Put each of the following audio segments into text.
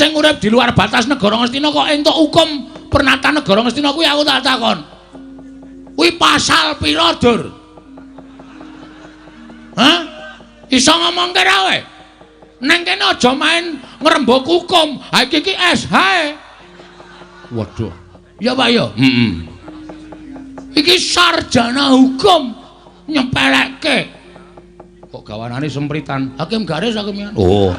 sing urip di luar batas negara Ngastina kok entuk hukum pernata negara Ngastina kuwi aku tak takon. Kuwi pasal pira, Dur? Hah? Iso ngomong kira kowe? Neng kene aja main ngrembug hukum. Ha iki SH. Waduh. Ya Pak ya. Iki sarjana hukum nyempelekke. Kok gawanane sempritan? Hakim garis hakim. Oh.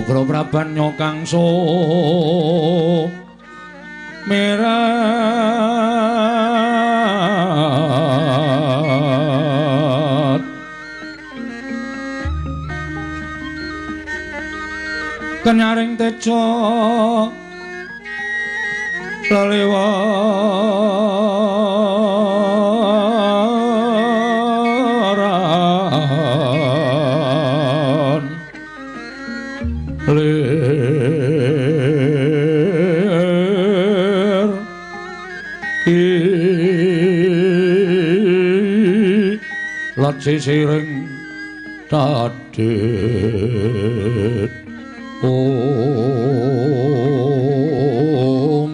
Prabanyo kang so merat kenyaring tejo lelewaran lir ki lat sisiring tadet om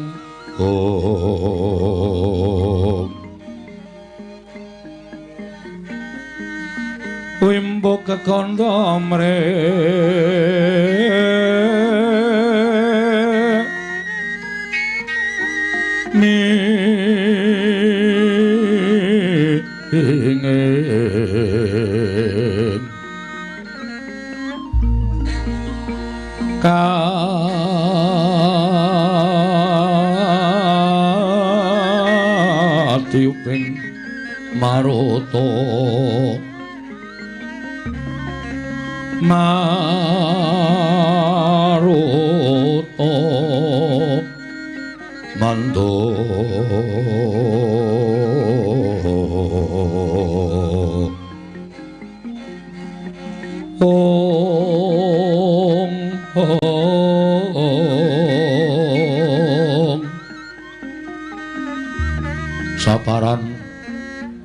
wimbok kekandha mre ingin katiuping maroto mando saparan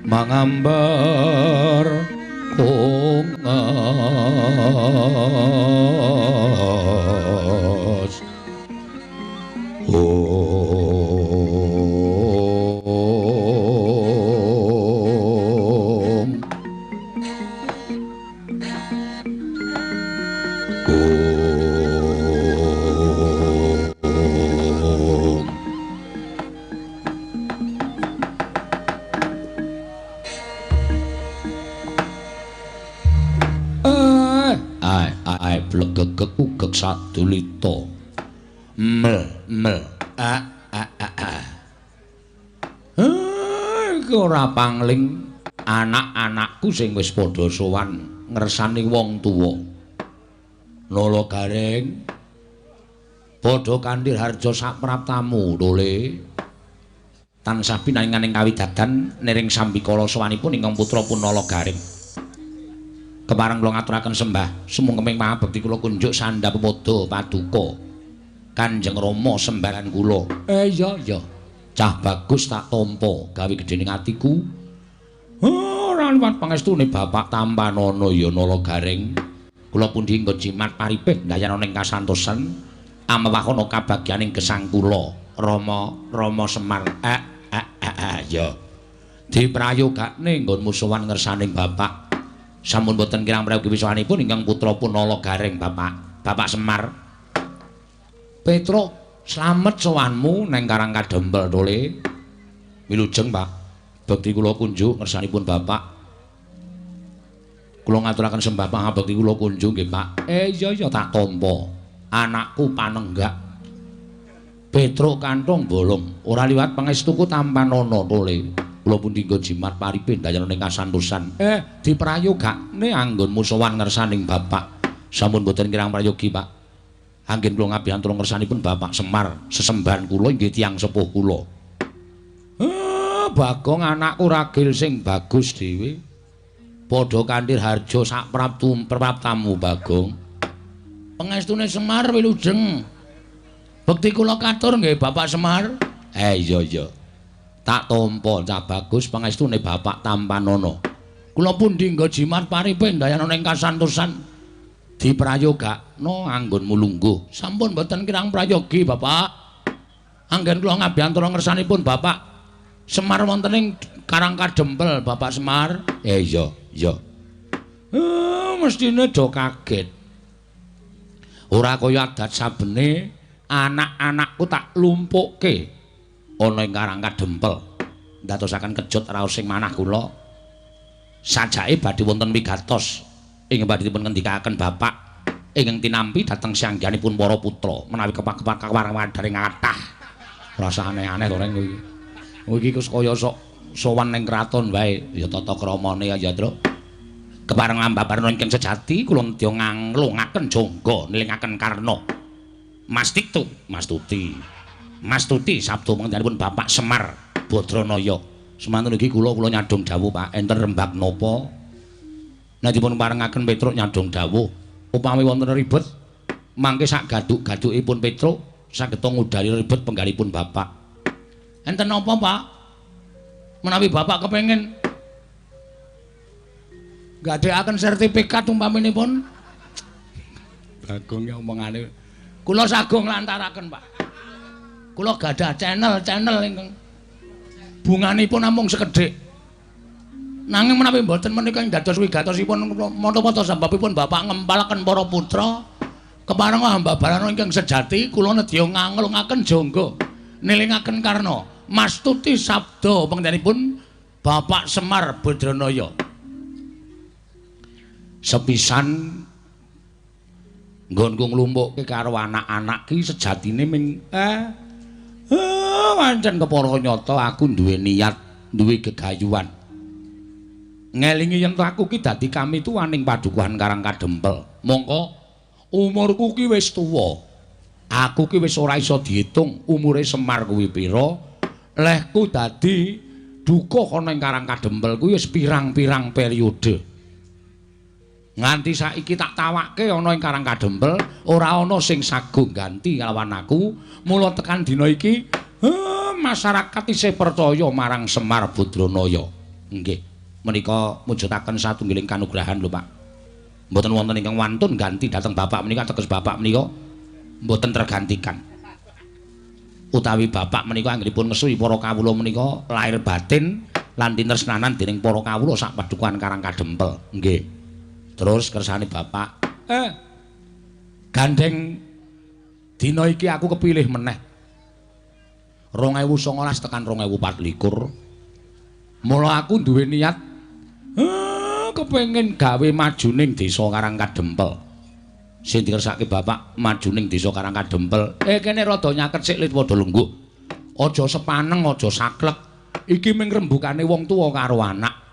mangambar kongas blegegek sadulita mel ora pangling anak-anakku sing wis padha sowan ngresani wong tuwa Nala Gareng padha kanthi harja sapraptamu dole tansah pinanginganing kawidadan niring sambikala sowanipun ingkang putra pun Nala Gareng kepareng kula ngaturaken sembah sumung keming pangabekti kula kunjuk sandha pepodo paduka Kanjeng Rama sembaran kula iya cah bagus tak tampa gawe gedhening atiku ora liwat pangestune Bapak Tampanana ya Nala Gareng kula pundi nggon jimat paripih ndayana ning kasantosan amewahana kabagyaning gesang kula Rama Semar ya diprayogakne nggonmu sowan ngersaning Bapak sampun boten kirang prayogi wiswanipun ingkang putra pun Nala Gareng Bapak Semar Petro slamet sowanmu neng Karang Kadempel dole wilujeng Pak bekti kula kunjuk ngersanipun Bapak kula ngaturaken sembah pangabekti kula kunjuk nggih Pak iya tak tampa anakku panenggak Petruk kantong bolong ora liwat pangestuku tampan ana tole. Kula pun dinggo jimat paripe dayan ning kasantosan. Diprayogakne anggonmu sowan ngersaning bapak. Sampun boten kirang prayogi, Pak. Anggen kula ngabiyantura ngersanipun Bapak Semar, sesembahan kula inggih tiyang sepuh kula. Bagong anakku ragil sing bagus dhewe. Padha kanthir harja sak praptamu Bagong. Pangestune Semar wilujeng. Bekti kula katur nggih Bapak Semar. Iya. Tak tampa cah bagus pangestune Bapak Tampanana. Kula pun dinggo jimat paripe ndayana ning kasantosan. Diprayogakno anggonmu lungguh. Sampun boten kirang prayogi, Bapak. Anggen kula ngabiyantura ngersanipun Bapak Semar wonten ing Karangkadempel, Bapak Semar. Iya. Mestine do kaget. Ora kaya adat sabene anak-anakku tak lumpukke ana ing Karangkadempel. Ndadosaken kejut raos sing manah kula. Sajake badhe wonten wigatos ing badhe dipun ngendikaken Bapak ingkang tinampi dhateng sanggihanipun para putra menawi kepak-kepak kawarang-wadaring kathah. Rasa aneh-aneh to reng kuwi. Iki kaya sok sowan ning kraton wae ya tata kramane ya Tru. Kepareng lambabarna ingkang sejati kula nedya nglungaken jangga nilingaken Karna. Mastuti sabda panjenenganipun Bapak Semar Badranaya. Semantun iki kula nyadong dawuh Pak, enten rembag napa? Nek dipun parengaken Petruk nyadong dawuh, upami wonten ribet mangke sak gaduk-gadukipun Petruk saged ngudari ribet penggalipun Bapak. Enten napa, Pak? Menawi Bapak kepengin gadhekaken sertifikat umpaminipun Bagong ya omongane. Kula sagung lantaraken, Pak. Kula gadah channel ingkang bunganipun namung sekedhik. Nanging menawi mboten menika ing dados wigatosipun mata-mata sambapipun Bapak ngempalaken para putra kepareng hambabarana ingkang sejati kula nedya nganglungaken jangga nilingaken Karna. Mastuti sabda panjenenganipun Bapak Semar Badranaya. Sepisan nggonku nglumpukke karo anak-anak ki sejatine ming pancen kepara nyata aku duwe niat, duwe gegayuhan. Ngelingi yen aku ki dadi kami tuwaning padukuhan Karangkadempel. Mongko umurku ki wis tuwa. Aku ki wis ora iso diitung umure Semar kuwi pira. Lehku dadi duka ana ing Karangkadempel kuwi wis pirang-pirang periode. Nganti saiki tak tawakke ana ing Karangkadempel ora ana sing sagung ganti kalawan aku. Mula tekan dina iki masyarakat isih percaya marang Semar Badranaya. Nggih, menika mujudaken satunggiling kanugrahan lho, Pak. Mboten wonten ingkang wantun ganti dhateng Bapak menika teges Bapak menika mboten tergantikan. Utawi Bapak menika anggenipun ngesui para kawula menika lair batin lan tinresnanan dening para kawula sak padukuhan Karangkadempel. Nggih. Terus kersane Bapak, gandeng dina iki aku kepilih meneh. 2019 tekan 2024. Mula aku duwe niat kepengin gawe majuning desa Karangkadempel. Sing dikersake Bapak majuning desa Karangkadempel. Kene rada nyaket sik lit padha lungguh. Aja sepaneng, aja saklek. Iki ming rembukane wong tuwa karo anak.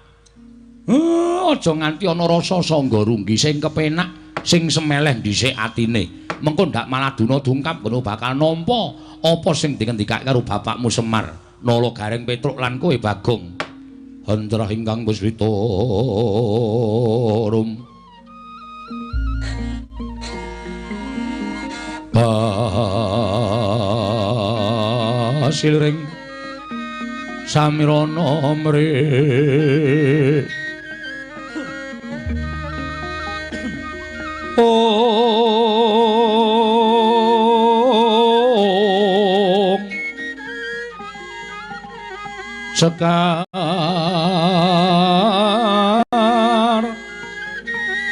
Aja nganti ana rasa sangga runggi sing kepenak, sing semeleh dhisik atine. Mengko ndak malah duna dungkap ngono bakal nampa apa sing dikendikake karo bapakmu Semar, Nala Gareng Petruk lan kowe Bagong. Handrah ingkang pusrita rum. Basilring samirana mrih. Sekar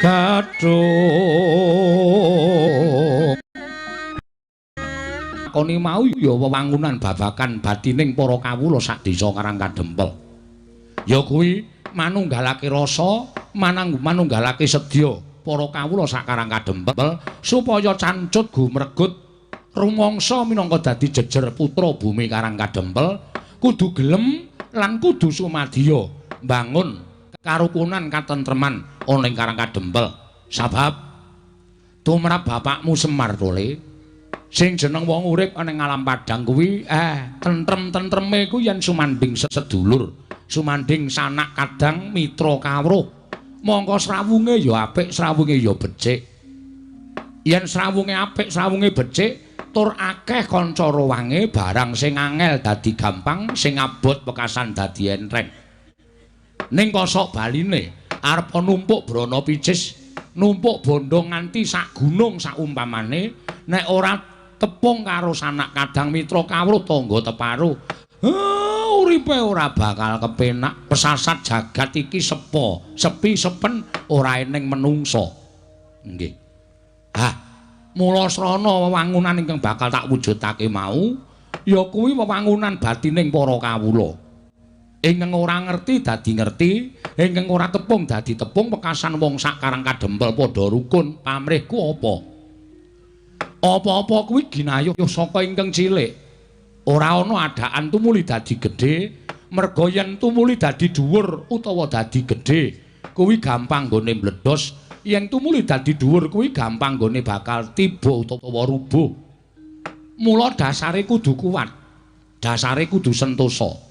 gadung koni mau ya wewangunan babakan batining para kawula sak desa Karangkadempel. Ya kuwi manunggalake rasa, manunggalake sedya para kawula sak Karangkadempel supaya cancut gumregut rumangsa minangka dadi jejer putra bumi Karang Kadempel kudu gelem lan kudu sumadya mbangun karukunan katentreman ana ing Karang Kadempel. Sabab tumrap bapakmu Semar Tole sing jeneng wong urip ana ing alam padang kuwi tentrem-tentreme ku yen sumanding sedulur, sumanding sanak kadang mitra kawruh. Mongko srawunge ya apik, srawunge ya becik. Yen srawunge apik, srawunge becik, tur akeh kanca rowange, barang sing angel dadi gampang, sing abot wekasan dadi entreng. Ning kosok baline arep numpuk brana picis, numpuk bondo nganti sak gunung sak umpamane, nek ora tepung karo sanak kadang mitra kawruh tangga teparu, uripe ora bakal kepenak. Pesasat jagat iki sepi sepen ora eneng menungso. Nggih. Mula srana wewangunan ingkang bakal tak wujudake mau ya kuwi wewangunan batining para kawula. Ingkang ora ngerti dadi ngerti, ingkang ora tepung dadi tepung, wekasan wong sak Karang Kadempel padha rukun. Pamrihku apa? Apa-apa kuwi ginayuh saka ingkang cilik. Ora ana adaan tumuli dadi gedhe, merga yen tumuli dadi dhuwur utawa dadi gedhe kuwi gampang nggone mbledhos, yen tumuli dadi dhuwur kuwi gampang nggone bakal tiba utawa rubuh. Mula dasare kudu kuat, dasare kudu sentosa.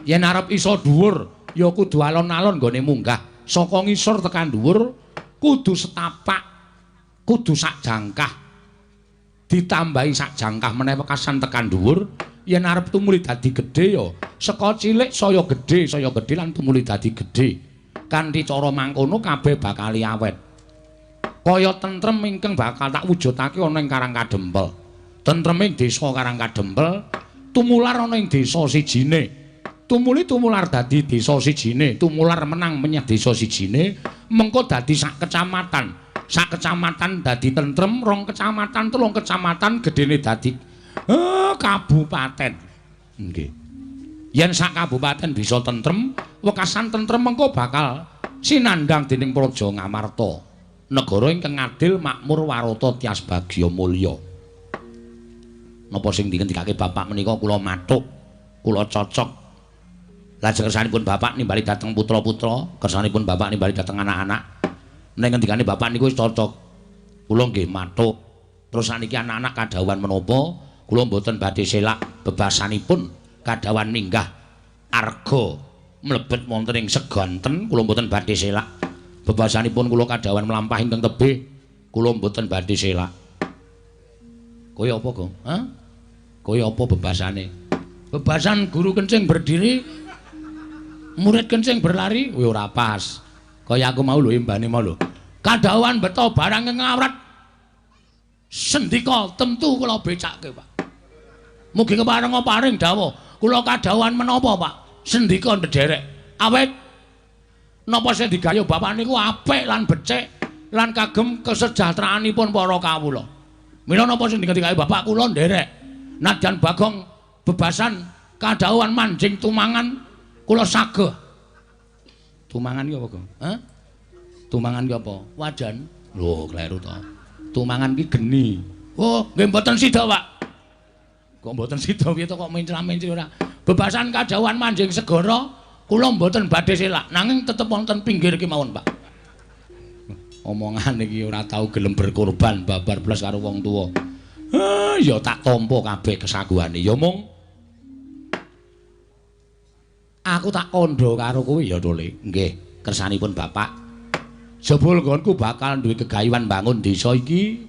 Yen arep iso dhuwur ya kudu alon-alon nggone munggah saka ngisor tekan dhuwur, kudu setapak, kudu sak jangkah. Ditambahi sak jangkah meneh wekasan tekan dhuwur. Yen arep tumuli dadi gedhe ya saka cilik saya gedhe lan tumuli dadi gedhe. Kanthi cara mangkono kabeh bakal awet. Kaya tentrem ingkang bakal tak wujudake ana ing Karang Kadempel. Tentreming desa Karang Kadempel tumular ana ing desa sijine. Tumular dadi desa sijine, tumular menang menyang desa sijine, mengko dadi sak kecamatan. Sak kecamatan dadi tentrem, 2 kecamatan, 3 kecamatan gedene dadi kabupaten. Nggih. Yen sak kabupaten bisa tentrem, wekasan tentrem mengko bakal sinandhang dening Praja Ngamarta. Negara ingkang adil, makmur, warata, tias bagya mulya. Napa sing dingendikake bapak menika kula mathuk, kula cocok. Lajeng kersanipun bapak nimbali dhateng putra-putra, kersanipun bapak nimbali dhateng anak-anak. Nek ngendikane bapak niku wis cocok. Kula nggih mathuk. Terus saniki anak-anak kadhawan menapa? Kula mboten badhe selak bebasanipun kadhawan minggah arga mlebet wonten ing segonten, kula mboten badhe selak. Bebasanipun kula kadhawan mlampah ingkang tebih, kula mboten badhe selak. Kaya apa, Gong? Kaya apa bebasane? Bebasan guru kencing berdiri, murid kencing berlari, kuwi ora pas. Kaya aku mau lho imbane mau lho. Kadhawan beto barang ngawrat. Sendika tentu kula becake, Pak. Mugi keparenga paring dawuh. Kula kadhawan menapa, Pak? Sendika ndederek. Awet napa sing digayuh bapak niku apik lan becik lan kagem kesejahteraanipun para kawula. Mila napa sing digayuh bapak kula nderek. Nadyan Bagong bebasan kadhawan manjing tumangan kula sageh. Tumangan ki apa, Gong? Tumangan ki apa? Wajan. Lho, kleru to. Tumangan ki geni. Oh, nggih mboten sida, Pak. Kok mboten sida piye to kok mencra-mencri ora. Bebasan kadhawan manjing segara kula mboten badhe selak, nanging tetep wonten pinggir kemawon, Pak. Omongan iki ora tau gelem berkorban babar blas karo wong tuwa. Ya tak tampa kabeh kesaguhane. Ya mung aku tak kandha karo kowe ya Tole. Nggih, kersanipun bapak. Jebul nggonku bakal duwe gegayuhan bangun desa iki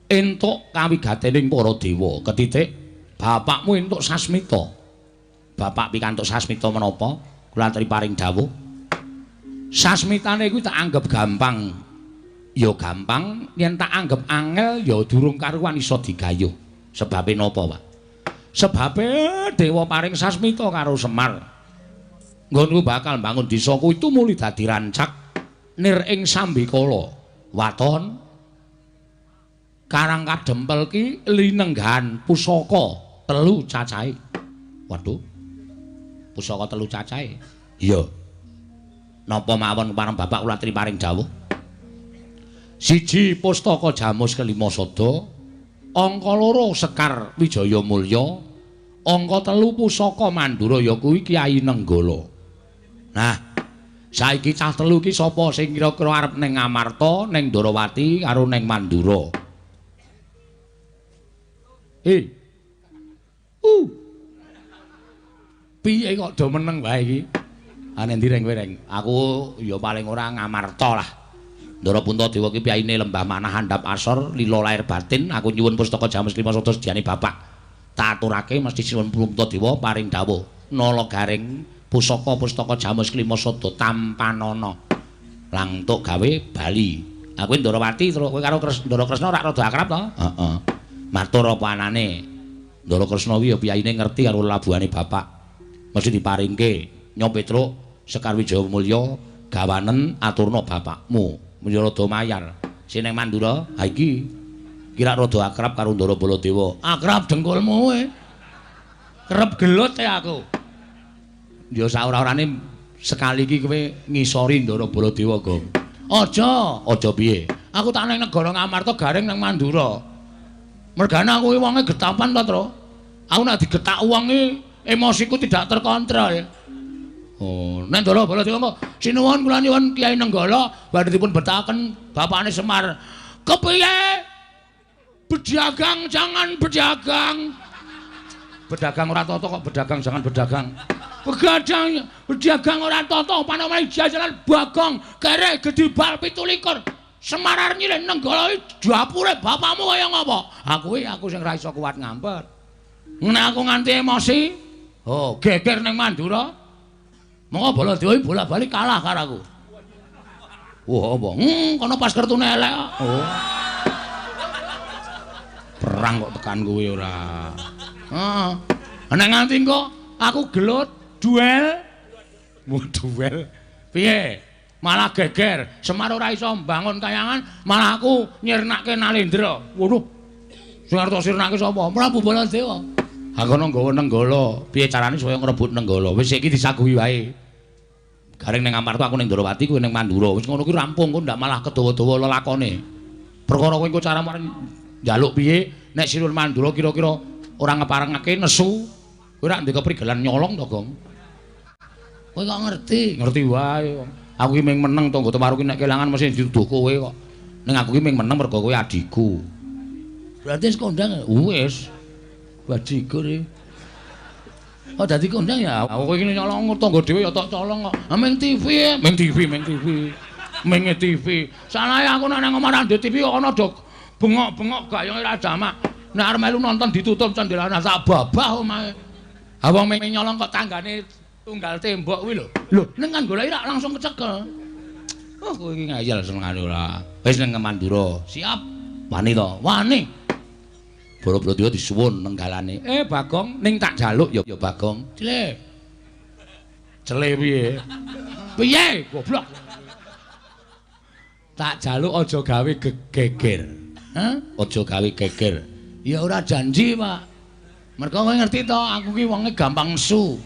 entuk kawigatening para dewa. Ketitik bapakmu entuk sasmita. Bapak pikantuk sasmita menapa? Kula aturi paring dawuh. Sasmitane kuwi tak anggap gampang. Ya gampang, yen tak anggap angel ya durung karuan iso digayuh. Sebabe napa, Pak? Sebabe dewa paring sasmita karo Semar. Nggonku bakal bangun desa kuwi tumuli dadi rancak nir ing Sambikala. Waton Karang Kadempel ki linenggahan pusaka 3 cacahe. Waduh. Pusaka 3 cacahe. Iya. Napa mawon pareng bapak kula paring dawuh? 1 pustaka Jamus Kelima Sada, angka 2 Sekar Wijaya Mulya, angka 3 Pusaka Mandura ya kuwi Kyai Nenggala. Nah, saiki cah 3 iki sapa sing kira-kira arep ning Ngamarta, ning Ndarawati karo ning Mandura? Piye kok do meneng wae iki? Ana ndi reng kowe reng? Aku ya paling ora Ngamarta lah. Ndara Puntadewa ki piyaine Lembah Manah Handap Asor, lila lair batin, aku nyuwun pustaka James Klima Sada sediane bapak. Tak aturake mesti sinuwun Puntadewa paring dawuh. Nala garing pusaka pustaka James Klima Sada tampanana. Langtuk gawe bali. Aku Ndarawati terus kowe karo Ndara Kresna ora rada akrab to? Heeh. Matur apa anane? Ndara Kresna kuwi ya piyaine ngerti karo labuhane bapak. Mesti diparingke Nyong Petruk Sekar Wijaya Mulya gawanen aturna bapakmu. Mulya rada mayar. Sing ning Mandura, ha iki kira rada akrab karo Ndara Baladewa. Akrab dengkulmu kowe. Kerep gelut ya aku. Ya saora-orane sekali iki kowe ngisori Ndara Baladewa, Gong. Aja piye? Aku tak ning negara Ngamarta garing nang Mandura. Mergane aku iki wonge getapan to, Tru. Aku nek digetak wong iki emosiku tidak terkontrol. Oh, nek Ndara Baladewa kok sinuwun kula nyuwun Kyai Nenggala badhe dipun betahaken bapakne Semar. Kepiye? Berdagang jangan berdagang. Berdagang ora tata kok berdagang jangan berdagang. Berdagang ora tata panemane jajalan Bagong kerek gedibal 17. Semar arep nyilih Nenggala iki dapure bapakmu kaya ngapa? Aku sing ora iso kuat ngampet. Nek aku nganti emosi, geger ning Mandura. Monggo Baladewa iki bolak-balik kalah karo aku. Wah, apa? Kono pas kertune elek kok. Oh. Perang kok tekan kowe ora. Heeh. Nek nganti engko aku gelut duel. Duel. Piye? Malah geger. Semar ora iso mbangun kayangan, malah aku nyirnake Nalendra. Waduh. Sing arep sirnake sapa? Prabu Baladewa. Aku nggawa Nenggala. Piye carane supaya ngrebut Nenggala? Wis iki disaguhi wae. Garing ning Ngamarta aku ning Ndarawati kowe ning Mandura. Wis ngono kuwi rampung kok ndak malah kedawa-dawa lelakone. Perkara kowe engko cara njaluk piye nek sinuwun Mandura kira-kira ora ngeparengake nesu. Kowe ora ndek keprigelan nyolong to, Gong. Kowe kok ngerti? Ngerti wae. Aku iki ming meneng tangga Temaru ki nek kelangan mesti dituduh kowe kok. Ning aku ki ming meneng mergo kowe adikku. Berarti wis kondang wis. Bajigur iki. Oh dadi kondang ya. Aku iki nyolong tangga dhewe ya tok colong kok. Ming TV, ming TV. Salahe aku nek nang omah ndek TV kok ana dok bengok-bengok gayone ra jamak. Nek arep melu nonton ditutup cendelane sak babah omahe. Ha wong ming nyolong kok tanggane tunggal tembok kuwi lho. Lho ning kan goleki rak langsung kecekel. Oh kowe iki ngayal senengane ora. Wis ning Mandura. Siap. Wani to? Wani. Bala-bala disuwun nenggalane. Bagong ning tak jaluk ya Bagong. Cile. Cele piye? Piye? Goblok. Tak jaluk aja gawe geger. Hah? Aja gawe geger. Ya ora janji, Pak. Mergo kowe ngerti to, aku ki wonge gampang nesu.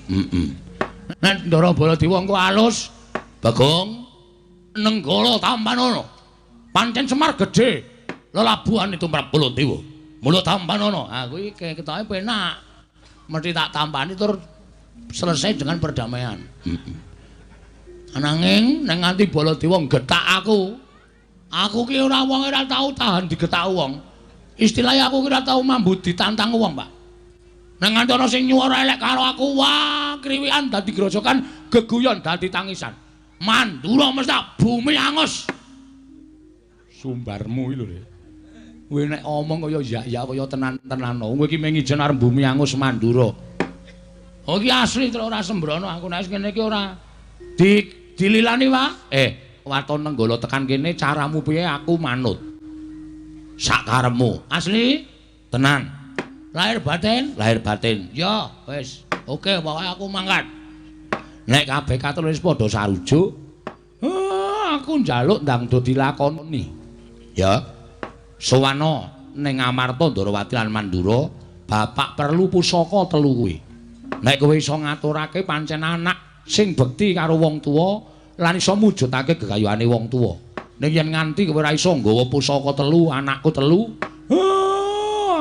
Nek Ndara Baladewa engko alus, Bagong Nenggala tampanana. Pancen Semar gedhe. Lelabuhan itu Baladewa. Mula tampanana. Ah kuwi ketoke penak. Mesti tak tampani tur selesai dengan perdamaian. Ananging nek nganti Baladewa nggetak aku ki ora wong ora tau tahan digetak wong. Istilahnya aku ora tau mambu ditantang wong, Pak. Nek nganti ana sing nyuwara elek karo aku, wah kriwikan dadi grojokan, geguyon dadi tangisan. Mandura mesti bumi angus. Sumbarmu iki lho. Kowe nek omong kaya ya kaya tenan-tenan. Kowe iki mung ijen arep bumi angus Mandura. Oh iki asli ora sembrono aku nek kene iki ora dililani, Pak. Waton Nenggala tekan kene caramu piye aku manut. Sakaremu. Asli tenan. Lahir batin? Lahir batin. Ya, wis. Oke, pokoke aku mangkat. Nek kabeh katulis padha sarujuk, aku njaluk ndang do dilakoni. Ya. Sowana ning Ngamarta Ndarawati lan Mandura, bapak perlu pusaka 3 kuwi. Nek kowe iso ngaturake pancen anak sing bekti karo wong tuwa lan iso mujudake gegayuhane wong tuwa. Ning yen nganti kowe ora iso nggawa pusaka 3, anakku 3,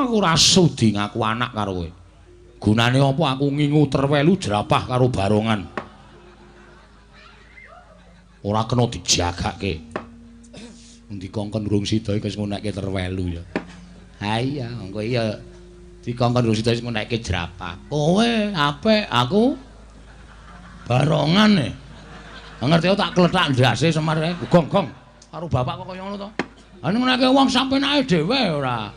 aku ora sudi ngaku anak karo kowe. Gunane apa aku ngingu terwelu jerapah karo barongan. Ora kena dijagake. Endi kongkon durung sida iki wis ngunekke terwelu ya. Ha iya, engko iya dikongkon durung sida wis ngunekke jerapah. Kowe apik, aku barongan e. Ngerti tak kletak ndase Semar e. Gong-gong karo bapak kok kaya ngono to. Ha ning ngunekke wong sampenake dhewe ora.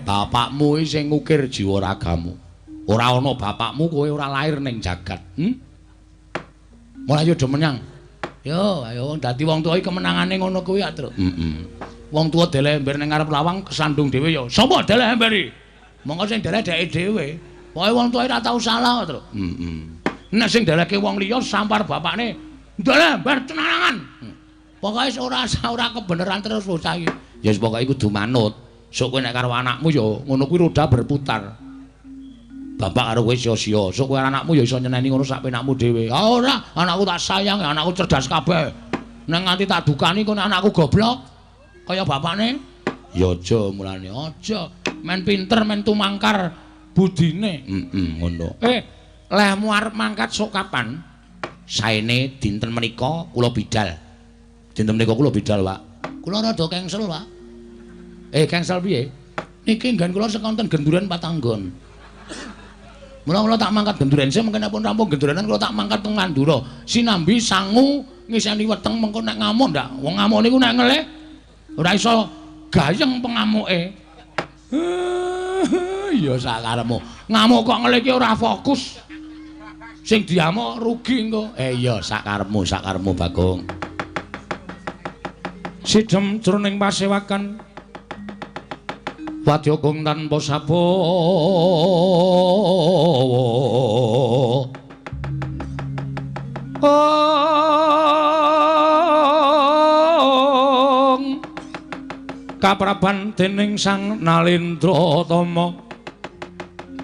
Bapakmu iki sing ngukir jiwa ragamu. Ora ana bapakmu kowe ora lahir ning jagat. Mulai yo do menyang. Yo, ayo dadi wong tuwa iki kemenangane ngono kuwi ya, Truk. Wong tuwa deleh ember ning ngarep lawang kesandung dhewe yo. Sapa deleh emberi? Monggo sing deleh dheke dhewe. Pokoke wong tuwa ora tau salah, Truk. Nek sing delehke wong liya sampar bapakne, deleh ember tenangan. Pokoke ora kebeneran terus bocah iki. Ya wis pokoke kudu manut. Sok kowe nek karo anakmu yo ngono kuwi roda berputar. Bapak karo kowe sia-sia. Sok kowe anakmu ya iso nyeneni ngono sak penakmu dhewe. Ah ora, anakku tak sayang, anakku cerdas kabeh. Nek nganti tak dukani kok anakku goblok kaya bapakne. Ya aja mulane aja. Men pinter, men tumangkar budine. Ngono. Lehmu arep mangkat sok kapan? Saene dinten menika kula bidal. Dinten menika kula bidal, Pak. Kula rada kengsel, Pak. Kengsel piye? Niki nggon kula sekonten genduren patanggon. Mula-mula tak mangkat genduren sing mengko pun rampung gendurenan kula tak mangkat teng Mandura. Sinambi sangu ngiseni weteng mengko nek ngamuk ndak. Wong ngamuk niku nek ngelih ora iso gayeng pengamuke. Ya sakarepmu. Ngamuk kok ngelih ki ora fokus. Sing diamuk rugi engko. Iya sakarepmu Bagong. Sidhem jroning pasewakan Wadya Agung tanpa sabawa kapraban dening Sang Nalendra Tama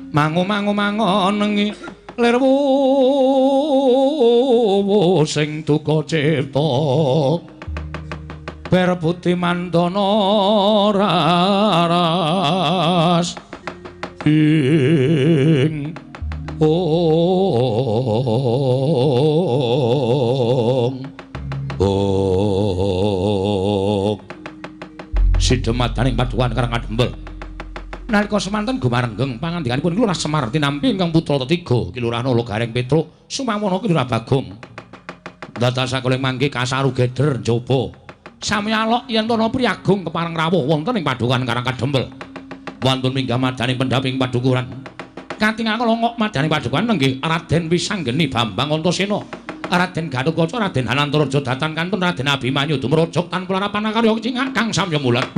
mangu-mangu-mangonengi lirwu sing duka cipta ber putih mandana raras ing sidemataning padukan Karang Kadempel nalika semanten gumarenggeng pangandikanipun Lurah Semar tinampi ingkang putra ketiga Kelurahan Ologaring Petruk sumawana Kelurah Bagong dadasakuling mangke kasaru geder njaba sami alok yen ana priagung kepareng rawuh wonten ing padukan Karang Kadempel wonten minggah madaning pendhaping padukuran kanthi ngalongok madaning padukuran nenggih Raden Wisanggeni Bambang Antasena Raden Gatotkaca Raden Hanantaraja datan kantun Raden Abimanyu dumrajak tanpa larapan karya cingak kang samya mulat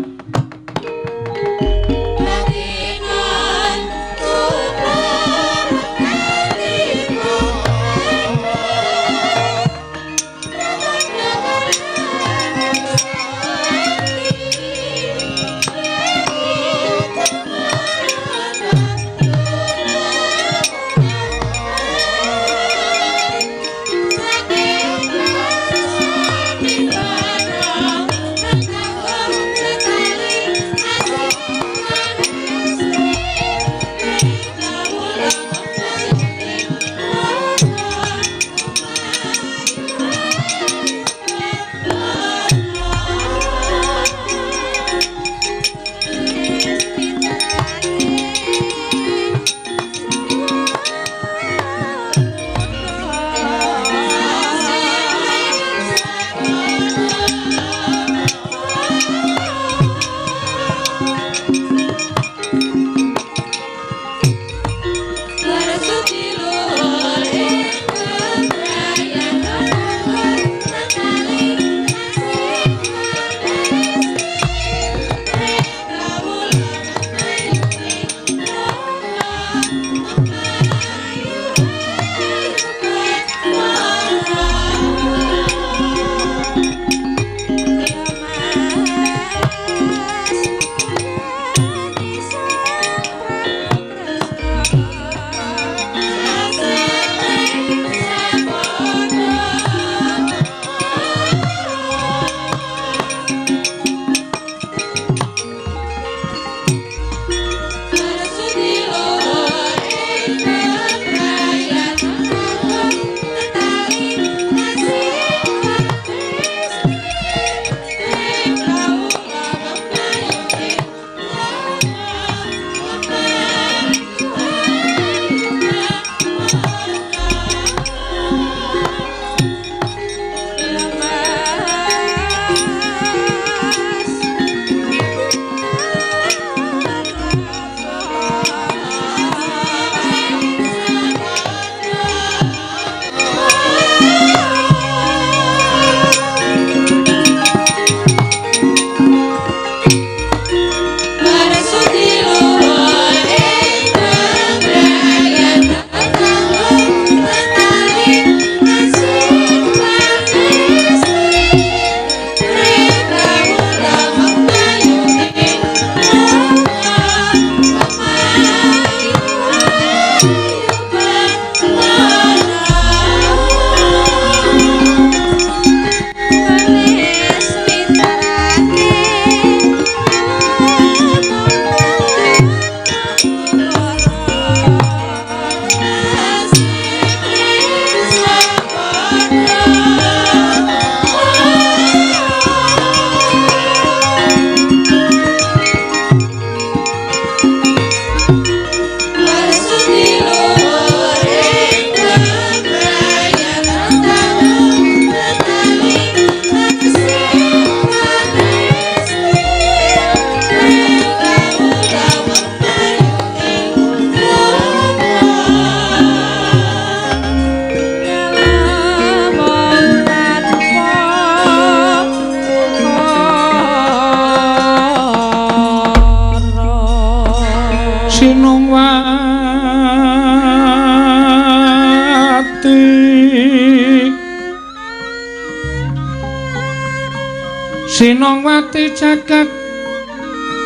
Sinongwati jagat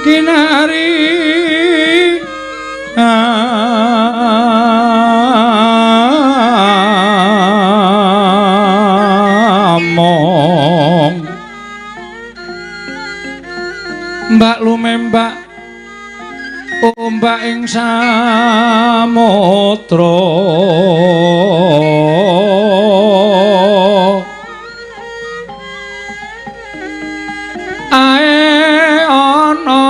kinari among mbak lumembak ombak ing samudra ae ana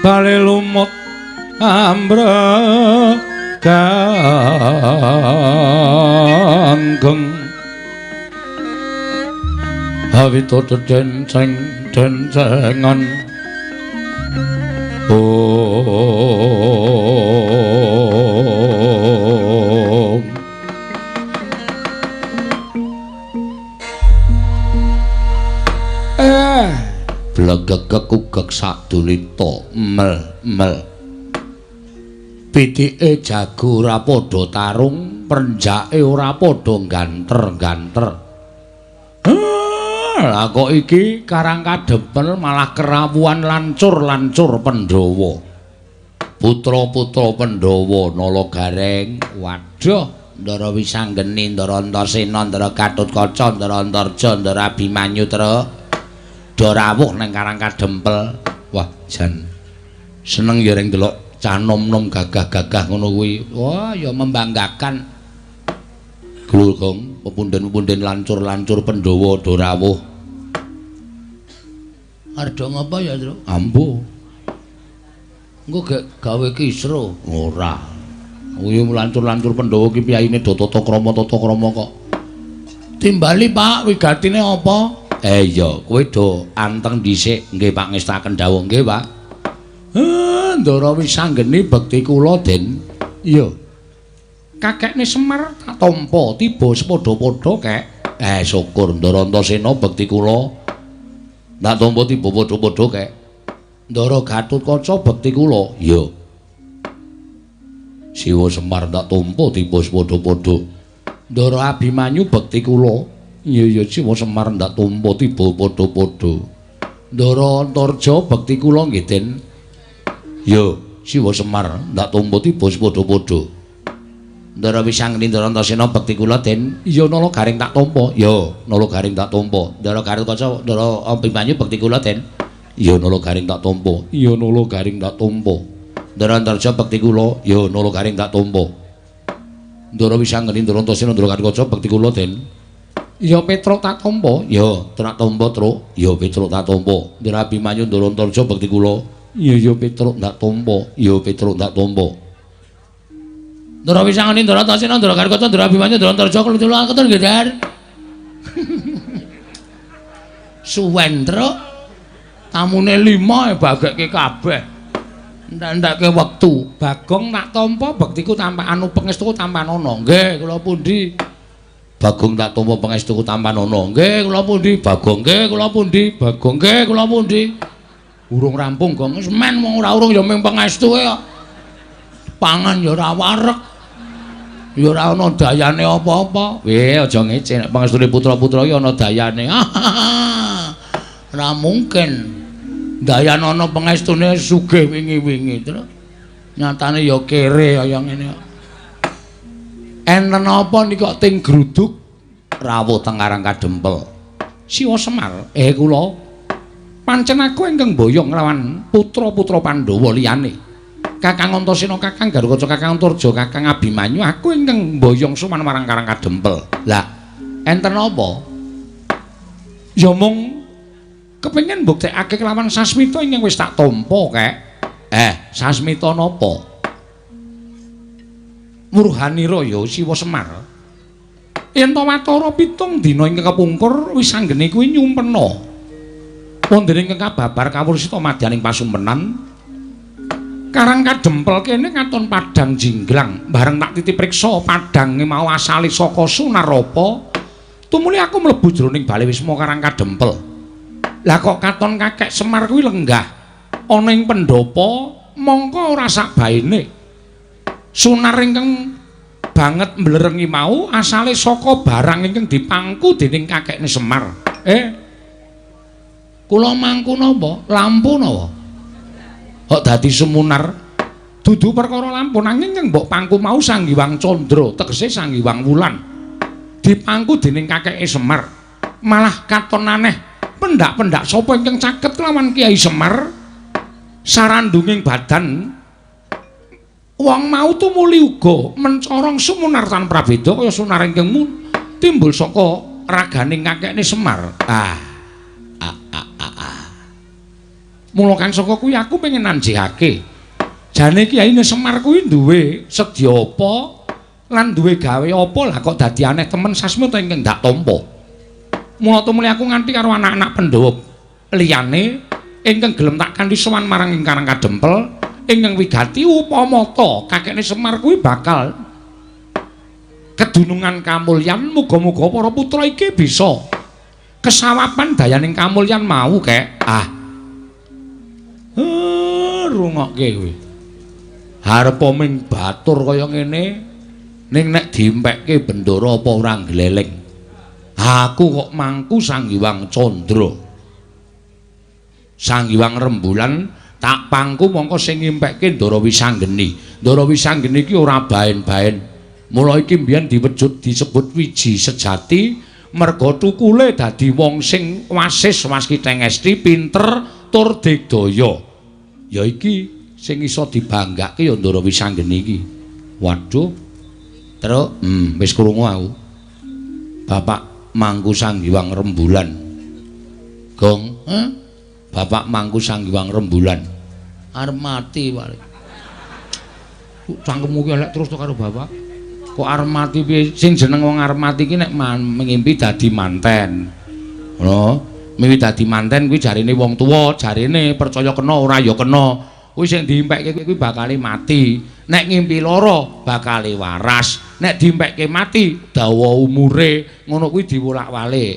bale lumut ambreganggeng awito denceng-dencengan blegegek ugek sadulita mel pitike jago ora padha tarung prenjake ora padha ganter-ganter lah kok iki karang kadempel malah kerawuhan lancur-lancur Pandhawa putra-putra Pandhawa Nalagareng waduh Ndara Wisanggeni Ndara Antasena Ndara Gatotkaca Ndara Antarja Ndara Abimanyu rawuh nang karang kadempel. Wah, jan seneng ya reng delok cah nom-nom gagah-gagah ngono kuwi. Wah, ya membanggakan. Glulgong pepunden-pepunden lancur-lancur Pandhawa do rawuh. Arep ngapa ya, Tru? Ambo. Engko gek gawe kisra. Ora. Kuwi lancur-lancur Pandhawa ki piyayine do tata krama kok. Timbali, Pak, wigatine apa? Iya, kowe do anteng dhisik nggih Pak ngestaken dawuh nggih Pak. Ndara Wisanggeni bekti kula Den. Iya. Kakekne Semar tak tampa tiba sepadha-padha kek. Syukur Ndara Antasena bekti kula. Tak tampa tiba padha-padha kek. Ndara Gatotkaca bekti kula. Iya. Siwa Semar tak tampa tiba sepadha-padha. Ndara Abimanyu bekti kula. Iya Siwa Semar ndak tampa tiba padha-padha. Ndara Antarja bekti kula nggih Den. Ya, Siwa Semar ndak tampa tiba padha-padha. Ndara Wisanggeni Ndara Antasena bekti kula Den. Iya Nalagaring tak tampa. Ya, Nalagaring tak tampa. Ndara Gatotkaca Ndara Abimanyu bekti kula Den. Ya Nalagaring tak tampa. Ya Nalagaring tak tampa. Ndara Antarja bekti kula. Ya Nalagaring tak tampa. Ndara Wisanggeni Ndara Antasena Ndara Gatotkaca bekti kula Den. Ya Petruk tak tampa. Ya, tak tampa, Truk. Ya Petruk tak tampa. Ndara Abimanyu Ndara Antarja bekti kula. Ya Petruk tak tampa. Ya Petruk tak tampa. Ndara Wisanggeni Ndara Antasena Ndara Gatotkaca Ndara Abimanyu Ndara Antarja kula ketun nggih, Dar. Suwen, Truk. Tamune 5 bagekke kabeh. Ndak-ndake wektu. Bagong tak tampa bektiku tampa anu pangestuku tampan ana. Nggih, kula pundi? Bagong tak tampa pangestuku tampan ana. Nggih, kula pundi? Bagong nggih, kula pundi? Bagong nggih, kula pundi? Urung rampung, Gong. Wis men wong ora urung ya ming pangestuke kok. Pangan ya ora wareg. Ya ora ana dayane apa-apa. Aja ngece nek pangestune putra-putra iki ana dayane. Ora mungkin. Dayan ana pangestune sugih wingi-wingi terus. Nyatane ya kere kaya ngene. Enten apa niki kok ting gruduk rawuh teng Karang Kadempel. Siwa Semar, kula pancen aku ingkang boyong nglawan putra-putra Pandhawa liyane. Kakang Antasena, Kakang Garukaca, Kakang Antarja, Kakang Abimanyu, aku ingkang mboyong suman marang Karang Kadempel. Lah, enten apa? Ya mung kepengin mbuktekake kelawan sasmita ingkang wis tak tampa, Kek. Sasmita napa? Muruhanira ya Siwa Semar. Yen ta watara 7 dina ingkang kepungkur wis anggene kuwi nyumpena. Wonten ingkang kababar kawursita madyaning pasumpenan. Karang Kadempel kene katon padang jinggrang, bareng tak titip priksa padange mau asale saka Sunarapa. Tumuli aku mlebu jroning Bale Wisma Karang Kadempel. Lah kok katon Kakek Semar kuwi lenggah ana ing pendhapa, mongko ora sak baene. Sunar ingkang banget mblerengi mau asale saka barang ingkang dipangku dening kakekne Semar. Kula mangku napa? Lampu napa? Kok dadi sumunar dudu perkara lampu nanging yang mbok pangku mau Sang Hyang Candra tegese Sang Hyang Wulan dipangku dening kakeke Semar malah katon aneh pendak-pendak sapa ingkang caket lawan Kiai Semar sarandunging badan wong mau tumuli uga mencorong sumunar tan prabeda kaya sunar ingkang timbul saka raganing kakekne Semar. Mula kang saka kuwi aku pengen nanjihake. Jane Kiyaine Semar kuwi duwe sedya apa lan duwe gawe apa lah kok dadi aneh temen sasmita ingkang dak tampa. Mula tumuli aku nganti karo anak-anak Pandhawa liyane ingkang gelem tak kanthi sowan marang ing Karang Kadempel ingkang wigati upamata kakekne Semar kuwi bakal kedunungan kamulyan muga-muga para putra iki bisa kesawapan dayaning kamulyan mau, Kek. Rungokke kowe. Arep ming batur kaya ngene ning nek diempekke bendara apa ora gleleng. Aku kok mangku Sang Hyang Candra. Sang Hyang Rembulan tak pangku mongko sing ngempekke Ndara Wisanggeni. Ndara Wisanggeni iki ora baen-baen. Mula iki mbiyen diwejut disebut wiji sejati merga tukule dadi wong sing wasis waskitheng esti pinter tur digdaya. Ya iki sing iso dibanggake ya Ndara Wisanggeni iki. Waduh. Terus wis krungu aku. Bapak mangku Sang Hyang Rembulan. Gong, Bapak mangku Sang Hyang Rembulan. Arep mati wae. Cangkemmu ki elek terus to karo bapak. Kok arep mati piye? Sing jeneng wong arep mati ki nek ngimpi dadi manten. Ngono. Miwi dadi manten kuwi jarine wong tuwa, jarine percaya kena ora ya kena. Kuwi sing diimpekke kuwi bakale mati. Nek ngimpi lara bakale waras. Nek diimpekke mati dawa umure, ngono kuwi diwolak-walik.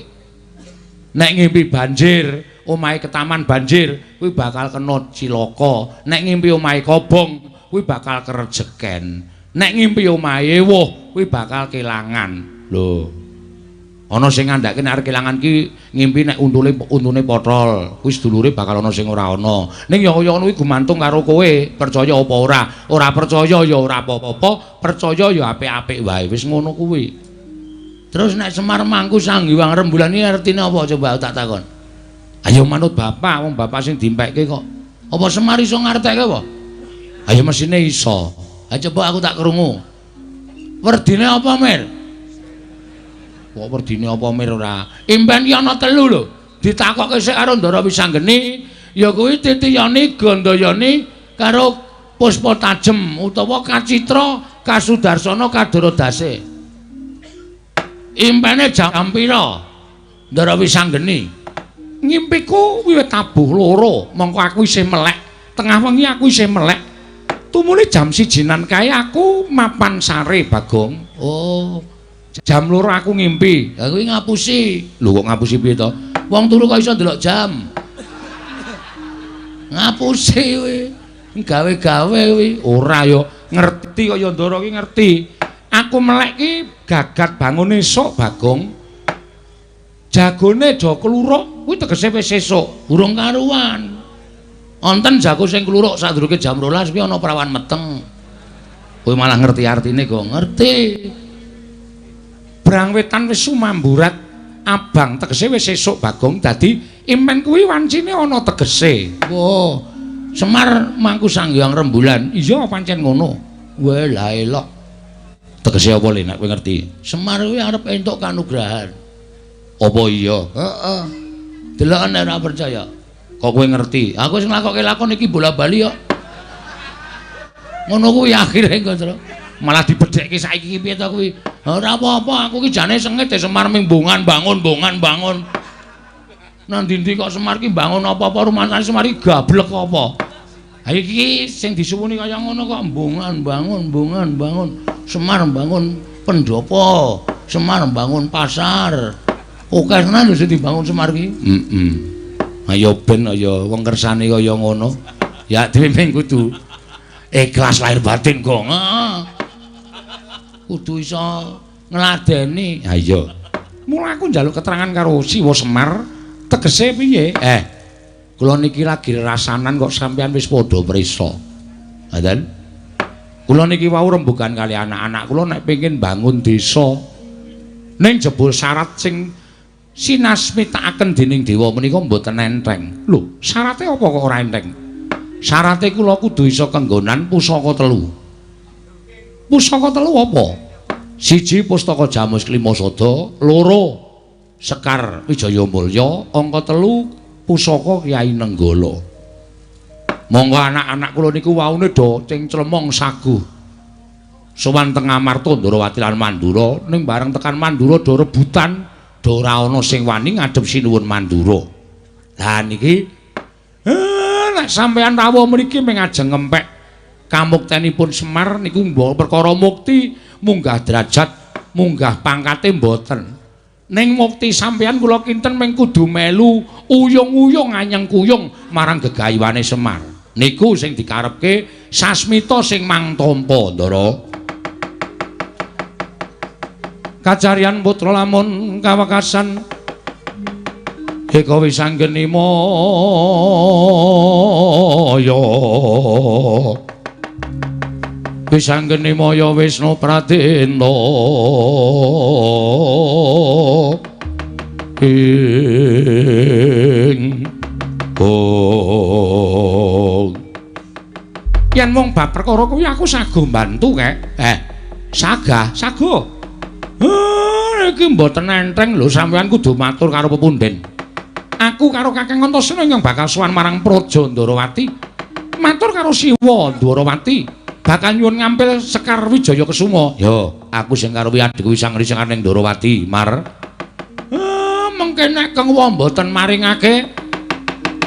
Nek ngimpi banjir, omahe ketaman banjir, kuwi bakal kena cilaka. Nek ngimpi omahe kobong, kuwi bakal kerejeken. Nek ngimpi omahe ewuh, kuwi bakal kelangan. Lho. Ana sing ngandhake nek arep kelangan ki ngimpi nek untune pothol, kuwi sedulure bakal ana sing ora ana. Ning ya kaya ngono kuwi gumantung karo kowe, percaya apa ora. Ora percaya ya ora apa-apa, percaya ya apik-apik wae. Wis ngono kuwi. Terus nek Semar mangku Sang Hyang Rembulan iki artine apa coba tak takon. Ayo manut bapak, wong bapak sing diempekke kok. Apa Semar iso ngartekke apa? Ayo mesine iso. Ha coba aku tak krungu. Werdine apa, Mir? Kok werdine apa Mir ora? Impen ki ana 3 lho. Ditakokke sik karo Ndara Wisanggeni, ya kuwi Titiyani Gandayani karo Puspa Tajem utawa Kacitra Kasudarsana Kadaradase. Impene jam pira? Ndara Wisanggeni. Ngimpiku wiwit tabuh loro, mongko aku isih melek. Tengah wengi aku isih melek. Tumuli jam 1-an kae aku mapan sare Bagong. Oh. Jam 2 aku ngimpi. Lah kuwi ngapusi. Lho kok ngapusi piye to? Wong turu kok iso ndelok jam. Ngapusi kuwi. Gawe-gawe kuwi. Ora ya ngerti kaya Ndara ki ngerti. Aku melek ki gagat bangun esuk Bagong. Jagone do kluruk kuwi tegese wis esuk, urung karuan. Wonten jago sing kluruk sadurunge jam 12 kuwi ana prawan meteng. Kowe malah ngerti artine kok, ngerti. Brang wetan wis sumamburat abang tegese wis esuk Bagong dadi imen kuwi wancine ana tegese. Wo, Semar mangku Sanghyang Rembulan. Iya pancen ngono. Wah, la elok. Tegese apa le nek kowe ngerti? Semar kuwi arep entuk kanugrahan. Apa iya? Heeh. Deloken nek ora percaya. Kok kowe ngerti? Aku sing nglakokke lakon iki bola-bali kok. Ngono kuwi akhire kok, Tru. Malah dibedhekke saiki piye to kuwi? Ora apa-apa, aku ki jane sengit Semar ming bongan bangun. Nang ndi-ndi kok Semar ki bangun apa-apa rumahan Semar ki gablek apa? Ha iki sing disuwuni kaya ngono kok bongan bangun. Semar bangun pendopo, Semar bangun pasar. Oke tenan lho sing dibangun Semar ki. Ayo ben ayo wong kersane kaya ngono. Ya dhewe ming kudu ikhlas lahir batin kok. Kudu iso ngladeni. Ha iya. Mula aku njaluk keterangan karo Siwa Semar, tegese piye? Kula niki lagi rasanan kok sampean wis padha prisa. Ngaten? Kula niki wau rembugan kali anak-anak kula nek pengin bangun desa. Ning jebul syarat sing sinasmitakaken dening dewa menika mboten enteng. Lho, syarate apa kok ora enteng? Syarate kula kudu iso kenggonan pusaka 3. Pusaka 3 apa? 1 Pustaka Jamus Klimasada, 2 Sekar Wijaya Mulya, angka 3 Pusaka Kyai Nenggala. Monggo anak-anak kula niku waune do cing clemong saguh. Sowan teng Amarta Ndarawati lan Mandura, ning bareng tekan Mandura do rebutan. Ora ana sing wani ngadhep sinuwun Mandura. Lah niki nek sampeyan rawuh mriki ming ajeng ngempek kamuktenipun Semar niku perkara mukti munggah derajat, munggah pangkate mboten. Ning mukti sampeyan kula kinten ming kudu melu uyung-uyung anyeng kuyung marang gegayuhane Semar. Niku sing dikarepke sasmita sing mangtampa, Ndara. Kacarian putra lamun kawekasan eka wis anggeni maya wis anggeni maya Wisnu Pradena ing yen mung bab perkara kuwi aku sago mbantu kek sago iki mboten enteng lho sampeyan kudu matur karo pepunden. Aku karo Kakang Antasena yang bakal sowan marang Praja Ndarawati. Matur karo Siwa Ndarawati bakal nyuwun ngampil Sekar Wijaya Kesuma. Yo, aku sing karo adikku Sang Risang ning Ndarawati, Mar. Mengke nek kengwa mboten maringake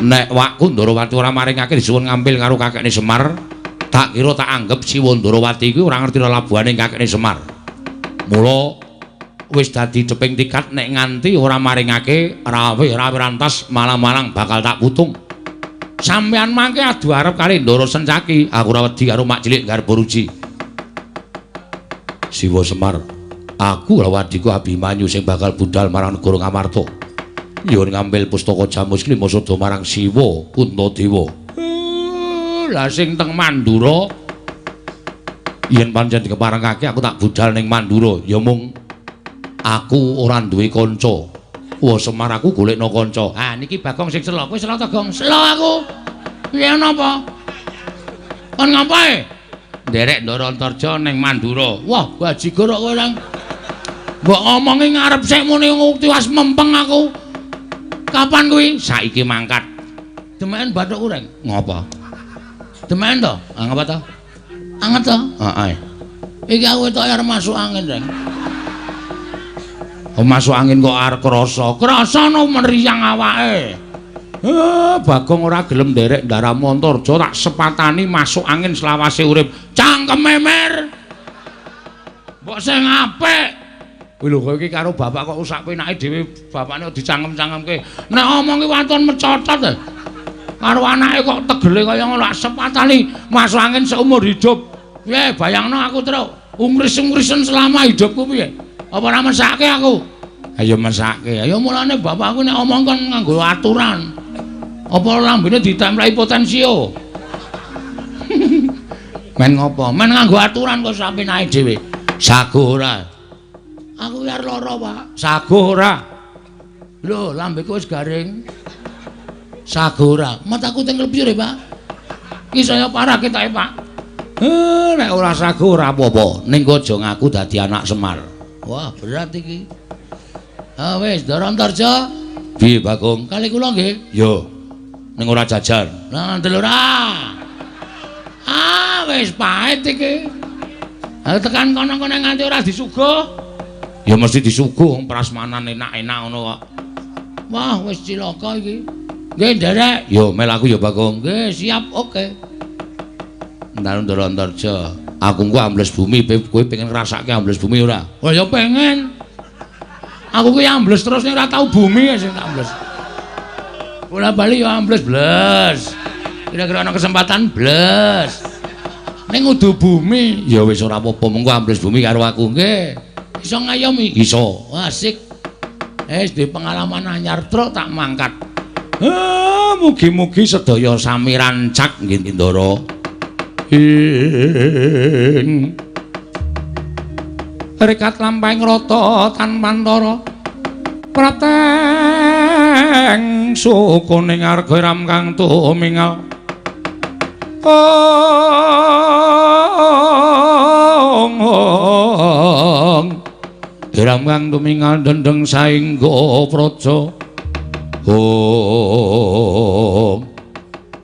nek wakku Ndarawati ora maringake disuwun ngampil karo kakekne Semar, tak kira tak anggap Siwa Ndarawati kuwi ora ngerti labuhane kakekne Semar. Mula wis dadi ceping tikat nek nganti ora maringake rawe rantas malang-malang bakal tak putung. Sampeyan mangke adu arep kali Ndara Sencaki, aku ora wedi karo mak cilik garba ruji. Siwa Semar, aku lho adiku Abimanyu sing bakal budal marang negara Ngamarta. Nyuwun ngambil pustaka Jamus Klimasada marang Siwa Puntadewa. Lah sing teng Mandura yen pancen dikeparengake aku tak budal ning Mandura, ya mung aku ora duwe kanca. Wah Semar aku golekno kanca. Ah niki Bagong sing selo. Kowe selo ta, Gong? Selo aku. Piye napa? Kon ngapae? Nderek Ndara Antarja ning Mandura. Wah, bajigur kok kowe nang. Mbok ngomongi ngarep sik muni tiwas mempeng aku. Kapan kuwi? Saiki mangkat. Demeken bathuk ureng. Ngapa? Demeken to? Ah ngapa to? Anget to? Heeh. Iki aku tok arep masuk angin, Reng. Masuk angin kok arep krasa no meriang awake. Bagong ora gelem nderek Ndara Antarja tak sepatani masuk angin selawase urip. Cangkem memer. Mbok sing apik. Kuwi lho kowe iki karo bapak kok sak penake dhewe bapakne dicangkem-cangkemke. Nek omong ki wonten mecotot e. Karo anake kok tegele kaya ngono sepatani masuk angin seumur hidup. Piye bayangno aku, Truk? ungris-ungrisen selama hidupku piye? Apa ora mesake aku? Ayo mesake. Ayo mulane bapakku nek omong kon nganggo aturan. Apa lambene ditempleki potensio? Men ngopo? Men nganggo aturan kok sampe naik dhewe. Sago ora. Aku yar lara, Pak. Sago ora. Lho, lambeku wis garing. Sago ora. Mataku teng lepyure, Pak. Ki saya parah ketoke, Pak. Nek ora sago ora apa-apa, ning aja ngaku dadi anak Semar. Wah, berat iki. Wis, Ndara Antarja. Piye, Bagong? Kali kula nggih? Yo. Ning ora jajan. Lah, ndel ora. Wis pahit iki. Tekan kono-kono nganti ora disuguh. Ya mesti disuguh prasmanan enak-enak ngono kok. Wah, wis cilaka iki. Nggih, Nderek. Yo, mel aku ya, Bagong. Nggih, siap, oke. Ndara Antarja, aku ku ambles bumi, kowe pengen ngrasake ambles bumi ora? Oh ya pengen. Aku ku ambles terus ning ora tau bumi sing ambles. Ora bali ya ambles blas. Kira-kira ana kesempatan blas. Ning udu bumi, ya wis ora apa-apa, mengko ambles bumi karo aku nggih. Iso ngayomi? Iso. Asik. Wis di pengalaman anyar truk tak mangkat. Mugi-mugi sedaya sami rancak nggih Ndara. Rekat lampahing rata tanpa antara prateng sukuning arga iram kang tumingal iram kang tumingal dendeng saengga praja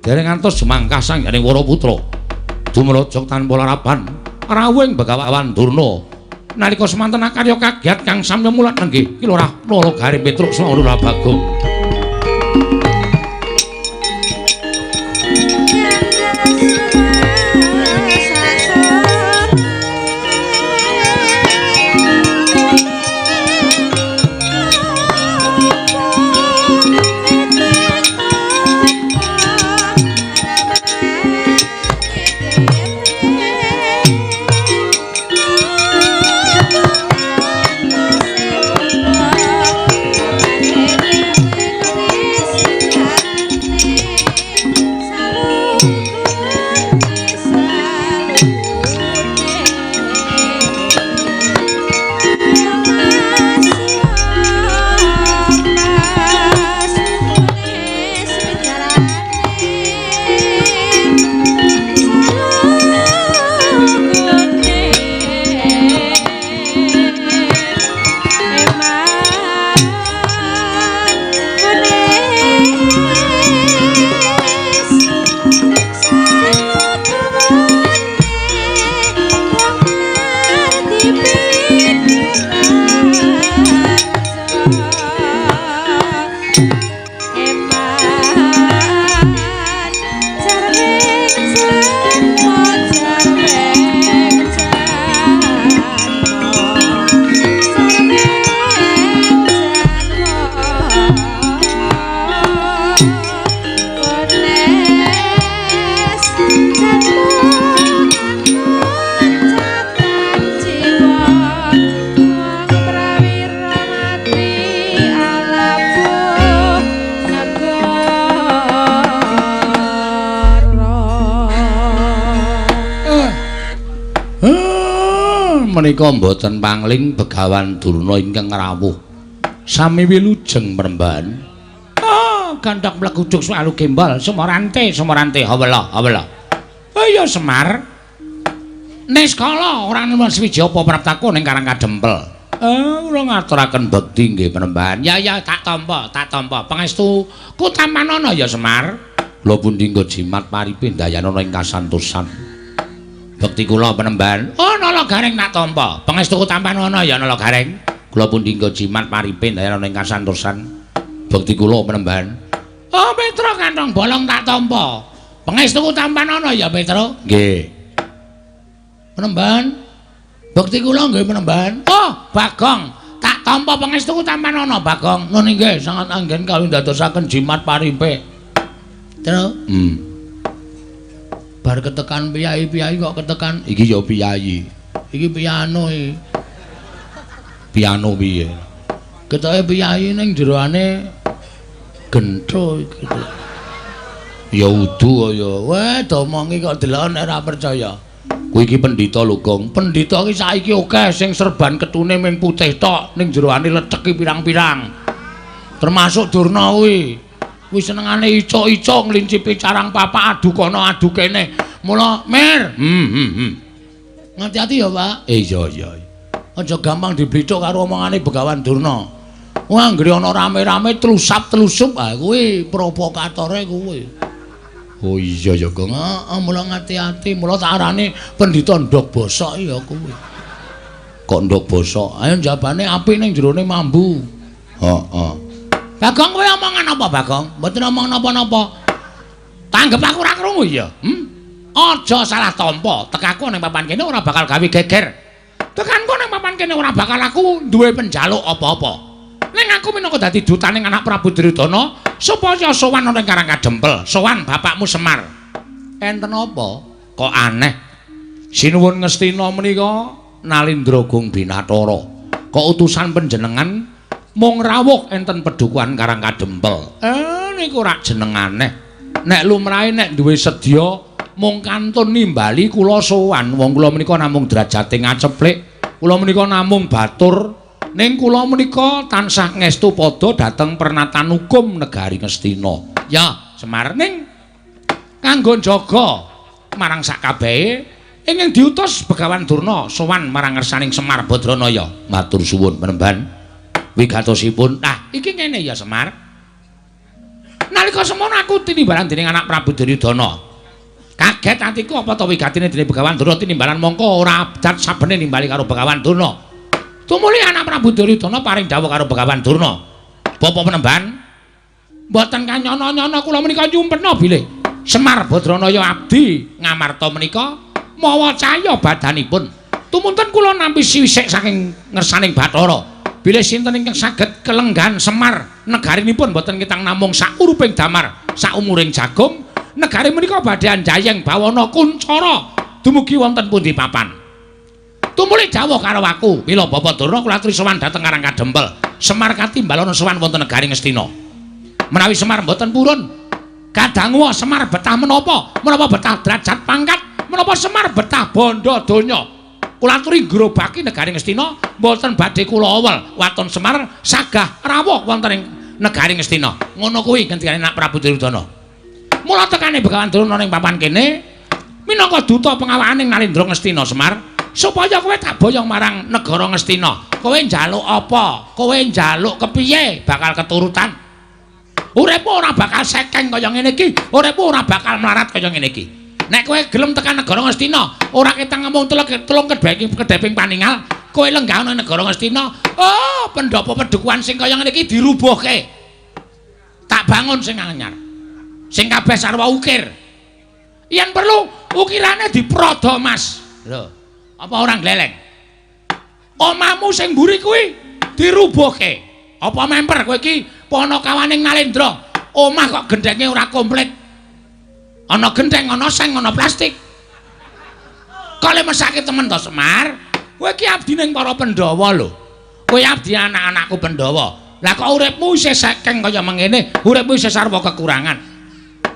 dereng ngantos jemangkas sangganing para putra dumrajak tanpa larapan rawuhing Begawan Durna nalika semanten karya kagiat kang samya mulat nenggih ki lurah Garing Petruk Sawara Bagong. Menika mboten pangling Begawan Durna ingkang rawuh sami wilujeng Mremban. Gandhak mleguduk selalu gembal Semorante hawela. Ya Semar. Neskala ora nemen swiji apa praptaku ning Karang Kadempel. Kula ngaturaken bekti nggih Mremban. Ya tak tampa. Pangestu ku tamanana ya Semar. Kula pundi nggo jimat paripe dayanana ing kasantosan. Bekti kula Penemban. Nala Garing tak tampa. Pangestu tampanana ya Nala Garing. Kula pundi nggo jimat paripe dayana ing kasantosan. Bekti kula Penemban. Petra kantong bolong tak tampa. Pangestu tampanana ya Petra. Nggih. Penemban. Bekti kula nggih Penemban. Bagong. Tak tampa pangestu tampanana Bagong. Nun nggih sangat anggen kawin dadosaken jimat paripe. Terus? Bar ketekan piyai-piyai kok ketekan iki ya piyai. Iki piano iki. Piano piye? Ketoke piyayi ning jerone gentho iki. Ya udu kaya. Weh, domongi kok delok nek ora percaya. Kuwi iki pendhita lho, Gong. Pendhita iki saiki akeh sing serban ketune ming putih tok, ning jeroane lecek iki pirang-pirang. Termasuk Durna kuwi. Kuwi senengane icuk-icuk nglincipi carang papa adu kono adu kene. Mula Mir. Hati-hati ya, Pak. Iya. Aja gampang diblithuk karo omongane Begawan Durna. Wah, anggere ana rame-rame tlusap-tlusup ah kuwi provokatore kuwi. Oh iya ya, Gong. Mula hati-hati, mula tak arani pendhita ndok bosok ya kuwi. Kok ndok bosok? Ayo jabane apik ning jerone mambu. Heeh. Bagong kowe omongan apa, Bagong? Mboten omong napa-napa. Tanggep aku ora krungu ya. Aja salah tampa. Tekaku ning papan kene ora bakal gawe geger. Tekanku ning papan kene ora bakal aku duwe penjaluk apa-apa. Ning aku minangka dadi dutaning anak Prabu Duryudana supaya sowan ning Karangkadempel, sowan bapakmu Semar. Enten apa? Kok aneh. Sinuwun Ngastina menika Nalindra Gung Binathara. Kok utusan panjenengan mung rawuh enten Pedukuhan Karangkadempel. Niku rak jeneng aneh. Nek lumrahe nek duwe sedya mung kantun nimbali kula sowan. Wong kula menika namung derajate ngaceplik. Kula menika namung batur. Ning kula menika tansah ngestu padha dhateng pernatan hukum negari Ngastina. Ya, Semar ning kanggo jaga marang sakabehe ingkang diutus Begawan Durna sowan marang ngersaning Semar Badranaya. Matur suwun penemban. Wigatosipun. Nah, iki ngene ya Semar. Nalika semono aku tinimbalan dening anak Prabu Duryudana. Kaget atiku apa to wigatine dening Begawan Durna tinimbalan mongko ora dat sabene nimbali karo Begawan Durna. Tumuli anak Prabu Duryudana paring dawuh karo Begawan Durna. Bapa penemban, mboten kanyono-nyono kula menika nyumpena bilih Semar Badranaya abdi ngamarta menika mawa cahya badanipun. Tumunten kula nampi siwisik saking ngersaning Bathara. Bilih sinten ingkang saged kelenggan Semar negarinipun mboten kitang namung sak uruping damar, sak umuring jagung, negari menika badhe anjayeng bawana kuncara dumugi wonten pundi papan. Tumuli dawuh karo aku, mila Bapak Durna kula aturi sowan dhateng Karangkadempel. Semar katimbalana sowan wonten negari Ngastina. Menawi Semar mboten purun, kadangku Semar betah menapa? Menapa betah derajat pangkat? Menapa Semar betah bondo donya? Kula aturi grobaki negari Ngastina mboten badhe kula awel. Waton Semar sagah rawuh wonten ing negari Ngastina. Ngono kuwi ngendikane anak Prabu Duryudana. Mula tekane Begawan Durna ning papan kene minangka duta pengawaning Nalindra Ngastina Semar. Supaya kowe tak boyong marang negara Ngastina. Kowe njaluk apa? Kowe njaluk kepiye? Bakal keturutan. Uripmu ora bakal sekeng kaya ngene iki. Uripmu ora bakal melarat kaya ngene iki. Nek kowe gelem tekan negara Ngastina, ora ketang ngomong telung kedheping paningal, kowe lenggah nang negara Ngastina. Oh, pendopo pedukuhan sing kaya ngene iki dirubuhke. Tak bangun sing anyar. Sing kabeh sarwa ukir. Yen perlu ukirane diprodo, Mas. Lho. Apa orang gleleng? Omahmu sing mburi kuwi dirubuhke. Apa memper kowe iki panakawaning Nalindra? Omah kok gendenge ora komplit. Ana gendeng, ana seng, ana plastik. Kale mesake temen to Semar. Kowe iki abdi ning para Pandhawa lho. Kowe abdi anak-anakku Pandhawa. Lah kok uripmu isih sekeng kaya mengene, uripmu isih sarwa kekurangan.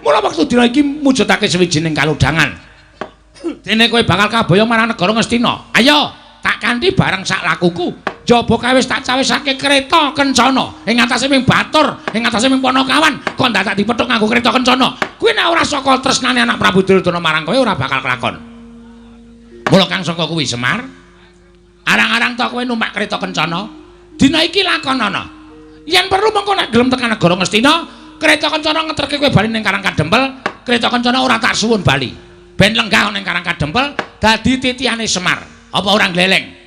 Mula wektu dina iki mujudake sawijining kaludhangan. Dene kowe bakal kaboyong marang negara Ngastina. Ayo, tak kanthi bareng sak lakuku. Jaba kawis tak cawisake kereta kencana ing atase ming batur, ing atase ming Panakawan, kok dadak dipethuk nganggo kereta kencana. Kuwi nek ora saka tresnane anak Prabu Duryudana marang kowe ora bakal kelakon. Mula kang saka kuwi Semar, arang-arang to kowe numpak kereta kencana. Dina iki lakonana. Yen perlu mengko nek gelem tekan negara Ngastina, kereta kencana ngeterke kowe bali ning Karangkadempel, kereta kencana ora tak suwun bali. Ben lenggah ning Karangkadempel dadi titihane Semar. Apa orang gleleng?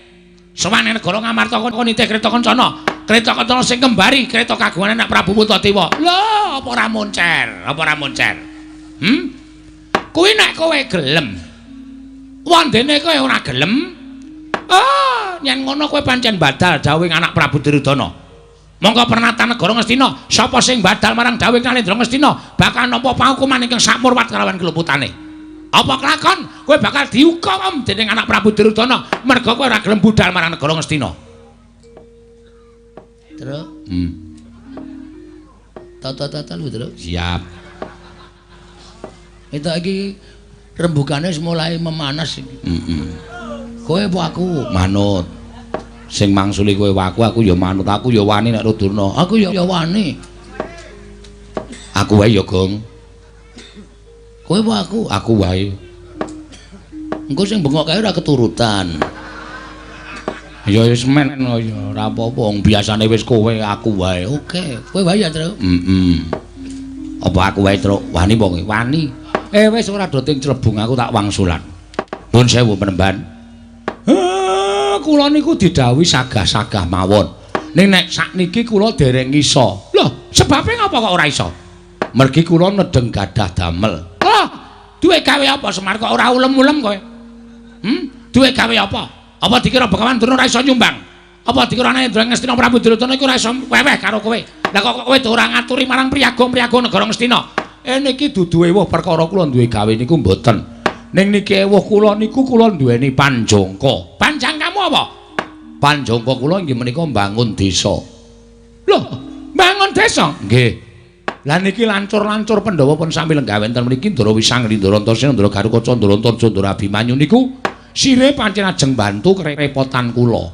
Sowan ning negara Ngamarta kon nitih kereta kencana. Kereta kencana sing kembari kereta kagungane anak Prabu Puntadewa. Lho, apa ora moncer? Apa ora moncer? Kuwi nek kowe gelem. Wandene kowe ora gelem. Yen ngono kowe pancen badal dawuhing anak Prabu Duryudana. Monggo pernatan negara Ngastina, sapa sing badal marang dawuhing Nalindra Ngastina bakal nampa pahukuman ingkang sakmurwat kalawan keluputane. Apa kelakon kowe bakal dihukum dening anak Prabu Duryudana merga kowe ora gelem budal marang negara Ngastina. Terus? Tata-tata lu terus. Siap. Itu iki rembugane mulai memanas iki. Kowe apa aku? Manut. Sing mangsuli kowe aku ya manut, aku ya wani nek Durna. Aku ya wani. Aku wae ya, Gong. Kowe apa aku? Aku wae. Engko sing bengok kae ora keturutan. Ya wis men ya ora apa-apa wong biasane wis kowe aku wae. Oke, kowe wae ya, Tru. Apa aku wae, Tru? Wani apa kowe? Wani. Wis ora doting clebung aku tak wangsulan. Nuwun sewu penemban. Kula niku didhawuhi sagah-sagah mawon. Ning nek sakniki kula dereng iso. Lho, sebabe ngapa kok ora iso? Mergi kula nedeng gadah damel. Loh, duwe gawe apa Semar kok ora ulem-ulem kowe? Duwe gawe apa? Apa dikira Begawan Durna ora iso nyumbang? Apa dikira nek Ngastina Prabu Duryudana iku ora iso weweh karo kowe? Lah kok kowe ora ngaturi marang priyaga-priyaga negara Ngastina? Niki dudu ewuh perkara kula duwe gawe niku mboten. Ning niki ewuh kula niku kula duweni panjangka. Panjang kamu apa? Panjangka kula inggih menika mbangun desa. Loh, mbangun desa? Nggih. Lah niki lancur-lancur Pandhawa pun sami lenggawe enten mriki Ndara Wisang, Ndara Antasena, Ndara Garukaca, Ndara Antarja, Ndara Abimanyu niku sire pancen ajeng bantu kerepotan kula.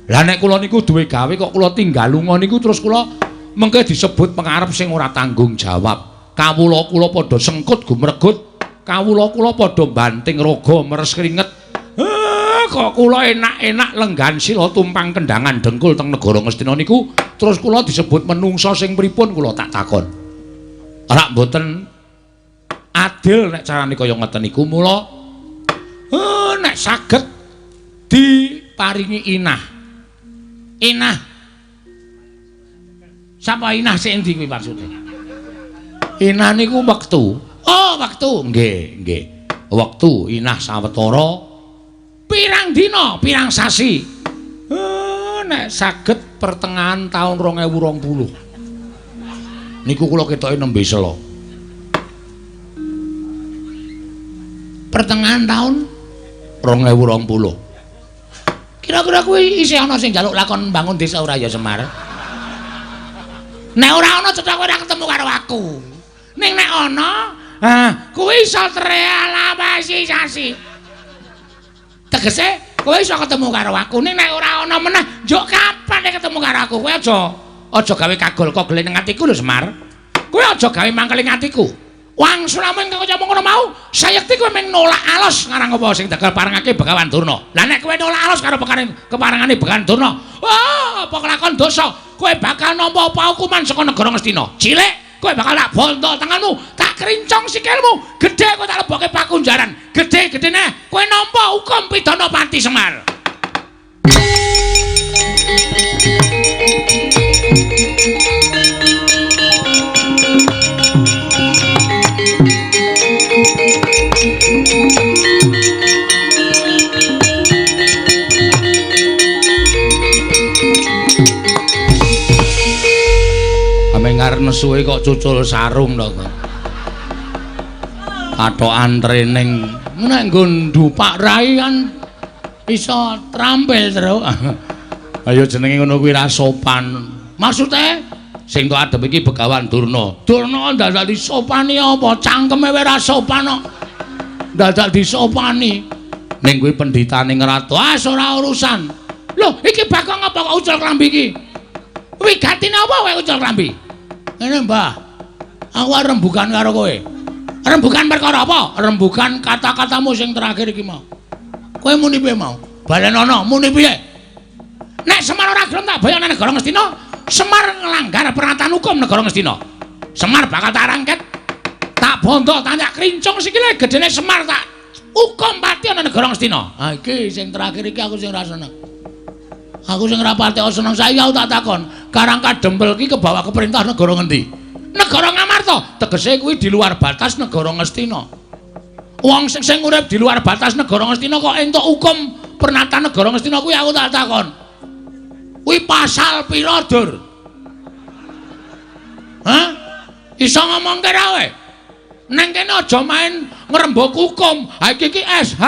Lah nek kula niku duwe gawe kok kula tinggal lunga niku terus kula mengke disebut pengarep sing ora tanggung jawab. Kawula kula padha sengkut gumregut, kawula kula padha banting raga meres keringet. Kok kula enak-enak lenggan sila tumpang kendangan dengkul teng negara Ngastina niku terus kula disebut menungsa sing pripun kula tak takon. Ora mboten adil nek carane kaya ngoten niku mula nek saged diparingi inah. Inah. Sapa inah sing endi kuwi maksude? Inah niku wektu. Oh, wektu. Nggih, nggih. Wektu inah sawetara pirang dina, pirang sasi. Nek saged pertengahan taun 2020. Niku kula ketoke nembe sela. Pertengahan taun 2020. Kira-kira kuwi isih ana sing njaluk lakon bangun desa ora ya Semar? Nek ora ana cetha kowe ora ketemu karo aku. Ning nek ana, kuwi iso treala sasi. Tegese kowe iso ketemu karo aku. Ning nek ora ana meneh, njuk kapan nek ketemu karo aku? Kowe aja gawe kagol-kogol ning atiku lho Semar. Kowe aja gawe mangkel ing atiku. Wangsulamu ingkang kaya ngono mau, sayekti kowe mung nolak alus ngarang apa sing tegal parengake Begawan Durna. Lah nek kowe nolak alus karo keparengane Begawan Durna, apa kelakon dosa, kowe bakal nampa apa hukuman saka negara Ngastina. Cilik kowe bakal tak bondo tanganmu, tak krincong sikilmu, gedhe kowe tak lebokke pakunjaran. Gedhe-gedhene kowe nampa hukum pidana pati Semar. Amengar nesuhe kok cucul sarung to. Kathokan trening nek nggo ndupak rai kan iso trampil terus. Ayo jenenge ngono kuwi ra sopan. Maksude sing tok adep iki Begawan Durna. Durna dadak disopani apa? Cangkeme wae ra sopan kok. Dadak disopani. Ning kuwi pendhitane ngratu. Ora urusan. Lho, iki bakal ngapa kok ucul klambi iki? Wigatine apa kowe ucul klambi? Ngene, Mbah. Aku arep rembugan karo kowe. Rembugan perkara apa? Rembugan kata-katamu sing terakhir iki mau. Kowe muni piye mau? Balenono, muni piye? Nek Semar ora gelem tak bayane negara Ngastina, Semar nglanggar pernyataan hukum negara Ngastina. Semar bakal tak rangket, tak bondo, tak krincong sikile gedene Semar tak hukum pati ana negara Ngastina. Ha iki sing terakhir iki aku sing ora seneng. Aku sing ora pati seneng saiki aku tak takon, Karang Kadempel iki kebawa ke perintah negara ngendi? Negara Ngamarta, tegese kuwi di luar batas negara Ngastina. Wong sing urip di luar batas negara Ngastina kok entuk hukum pernyataan negara Ngastina kuwi aku tak takon. Kuwi pasal pira, Dur? Hah? Iso ngomongke ra kowe? Neng kene aja main ngrembug hukum. Ha iki SH.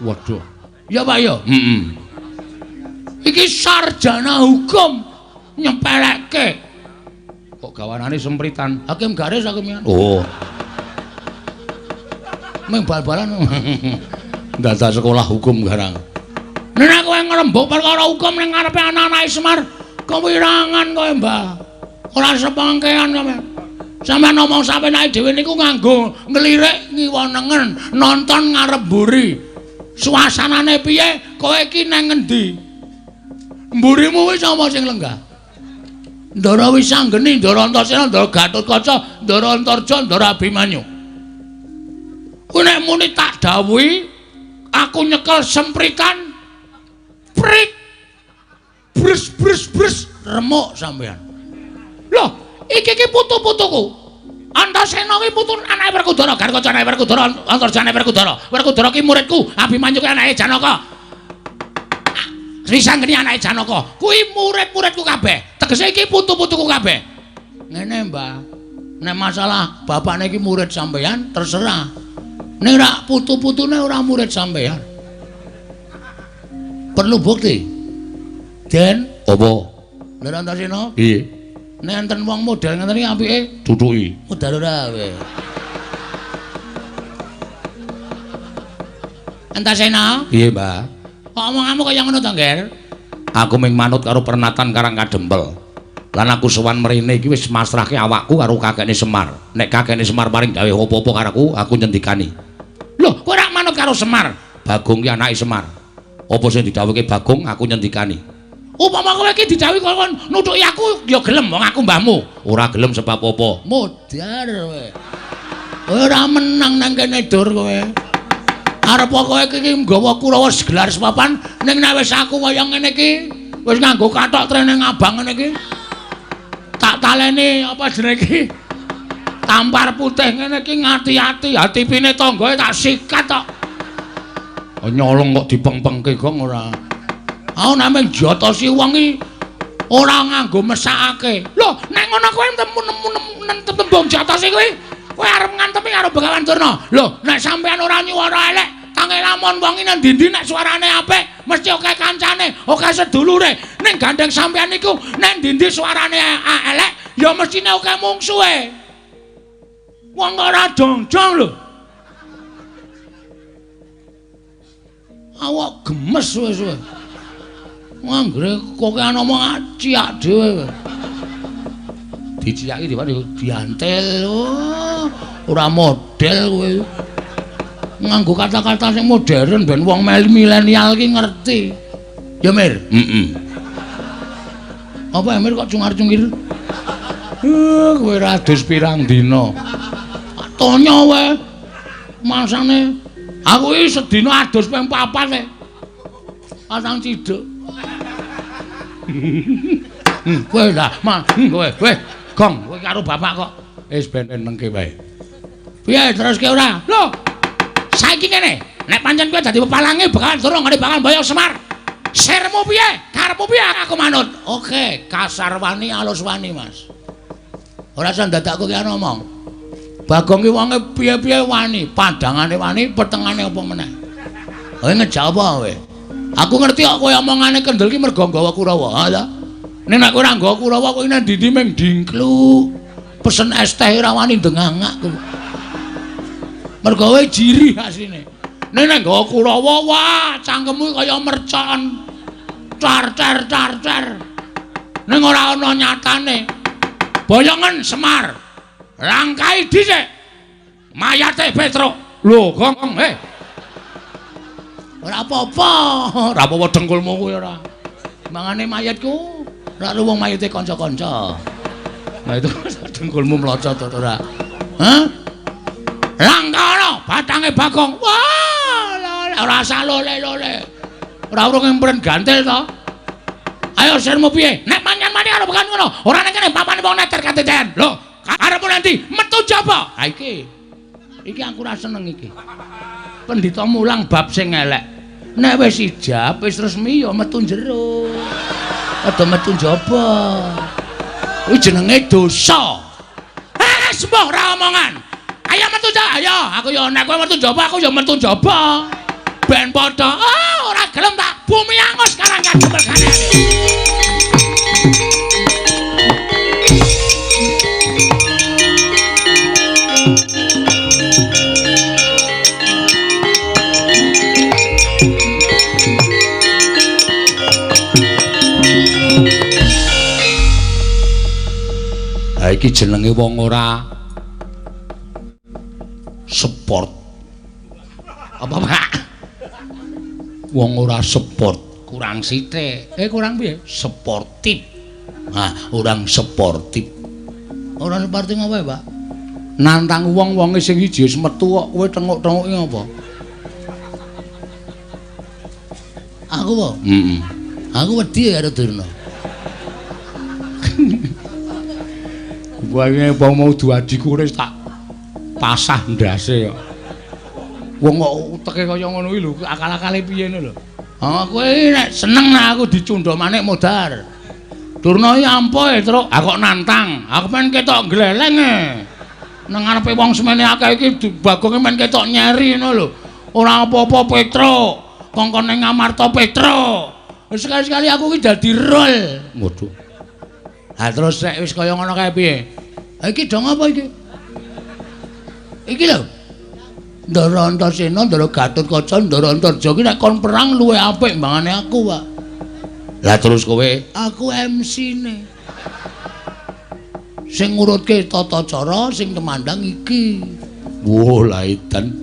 Waduh. Ya Pak ya. Iki sarjana hukum nyempelekke. Kok gawanane sempritan. Hakim garis hakim. Oh. Meng bal-balan. Data sekolah hukum garang. Nek kowe ngrembug perkara hukum ning ngarepe anak-anak Semar, kewirangan kowe, Mbah. Ora sepengkean kowe. Sampeyan ngomong sampeyan nek dhewe niku nganggo nglirik ngiwonengen, nonton ngarep mburi. Suasanane piye? Kowe iki nang ngendi? Mburimu wis apa sing lenggah? Ndara Wisanggeni, Ndara Antasena, Ndara Gatotkaca, Ndara Antarja, Ndara Abimanyu. Kuwi nek muni tak dawuhi, aku nyekel sempritan prik bres remuk sampean. Loh, iki putu-putuku. Antasena kuwi putu anake Werkudara, Gatotkaca anake Werkudara, Antarja anake Werkudara. Werkudara ki muridku, Abimanyu ki anake Janaka. Wisanggeni anake Janaka. Kuwi murid-muridku kabeh. Tegese iki putu-putuku kabeh. Ngene, Mbah. Nek masalah bapakne iki murid sampean terserah. Nek rak putu-putune ora murid sampean. Perlu bukti. Den, apa? Lha Antasena? Nggih. Nek enten wong model ngeten iki apike duduki. Modal ora kowe. Antasena? Nggih, Mbah. Kok omonganmu kaya ngono to, Nger? Aku ming manut karo pernatan Karang Kadempel. Lan aku sowan mrene iki wis masrahke awakku karo kakekne Semar. Nek kakekne Semar paring gawe apa-apa karo aku nyendikani. Loh, kowe ora manut karo Semar? Bagong ki anake Semar. Apa sing didhawuhke Bagong aku nyendikani. Upama kowe iki didhawuhi kon nutuki aku ya gelem wong aku mbahmu. Ora gelem sebab apa? Modar kowe. Ora menang nang kene dur kowe. Arep kowe iki nggawa Kurawa segelar sepapan ning nek wis aku kaya ngene iki wis nganggo kathok trene abang ngene iki. Tak taleni apa jenenge iki? Tampar putih ngene iki ngati-ati, hati pine tanggae tak sikat tok. Nyolong kok dipeng-pengke gong ora. Aku nameng jotosi wong iki ora nganggo mesakake. Lho, nek ngono kowe tembung jotosi kuwi, kowe arep ngantemi karo Begawan Durna. Lho, nek sampean ora nyuwara elek, tangi lamun wong iki nang ndi-ndi nek suarane apik, mesti oke kancane, oke sedulure. Ning gandeng sampean niku nek ndi-ndi suarane elek, ya mestine oke mungsuhe. Wong ora jongjong lho. Awak gemes wis-wis. Anggere kok ngomong ciak dhewe. Diciaki diantel. Oh, ora model kowe. Nganggo kata-kata sing modern ben wong milenial ki ngerti. Ya Mir? Apa Mir kok cungar-cungir? Kowe radus pirang dina. Tonya wae. Mangsane aku iki sedina adus ping 4 e. Pasang ciduk. Kowe lah, kowe gong kowe karo bapak kok wis ben nengke wae. Piye teruske ora? Lho. Saiki ngene, nek pancen kowe dadi pepalange Begawan Durna ngene Begawan Boyo Semar. Sirmu piye? Karepmu piye aku manut? Oke, kasar wani alus wani, Mas. Ora usah ndadakku ki ngomong. Bagong ki wonge piye-piye wani, padangane wani, petengane apa meneh. Kowe ngejawab apa kowe? Aku ngerti kok kowe omongane kendel ki mergo nggawa Kurawa, ha ta? Nek nek kowe ora nggawa Kurawa kowe nang ndi-ndi mung dingklu. Pesen es teh ora wani ndengangak kowe. Mergo kowe jiri asline. Nek nek nggawa Kurawa wah, cangkemmu kaya mercon. Car. Ning ora ana nyatane. Boyongen Semar. Langkai dhisik. Mayate Petruk. Lho, Gong, ora apa-apa. Ora apa-apa dengkulmu kuwi ora. Mangane mayatku ora wong mayite kanca-kanca. Nah itu dengkulmu mlocot to ora. Hah? Langkana batange Bagong. Wah, ora usah lole-lole. Ora urung impren gantil to. Ayo sirmu piye? Nek manyan mani karo Begawan ngono, ora nek kene papane wong neter kateten. Lho, arepmu nanti metu jaba. Ha iki. Iki aku ora seneng iki. Pendhita mulang bab sing elek. Nek wis ijab wis resmi ya metu jero. Ada metu jaba. Kuwi jenenge dosa. Sembah ora omongan. Ayo metu njaba. Ayo, aku yo nek kowe metu njaba, aku yo metu njaba. Ben padha. Oh, ora gelem tak bumi angus sekarang kadempel gane. Ha iki jenenge wong ora sport. Apa, Pak? Wong ora sport, kurang sithik. Kurang piye? Sportif. Nah, orang sportif. Ora seperti ngopo, Pak? Nantang wong-wonge sing siji wis metu kok kowe tenguk-tenguki ngopo? Aku po? Aku wedi karo Durna. Wae apa mau duadiku wis tak pasah ndase kok. Wong kok uteke kaya ngono iki lho, akal-akale piye lho. Kowe nek seneng nek aku dicundha manik modar. Durna iki ampuh truk, kok nantang. Aku men ketok gleleng nang ngarepe wong semene akeh iki Bagong men ketok nyeri ngono lho. Ora apa-apa Petro, kongkon ning Amarta Petro. Wis sekali-sekali aku iki dadi rol. Waduh. Lah terus nek wis kaya ngono kae piye? Iki dong apa iki? Iki lho. Ndara Antasena, Ndara Gatotkaca, Ndara Antarja iki nek kon perang luwih apik mbangane aku, Pak. Lah terus kowe? Aku MC-ne. Sing ngurutke tata cara sing temandang iki. Wo, lah edan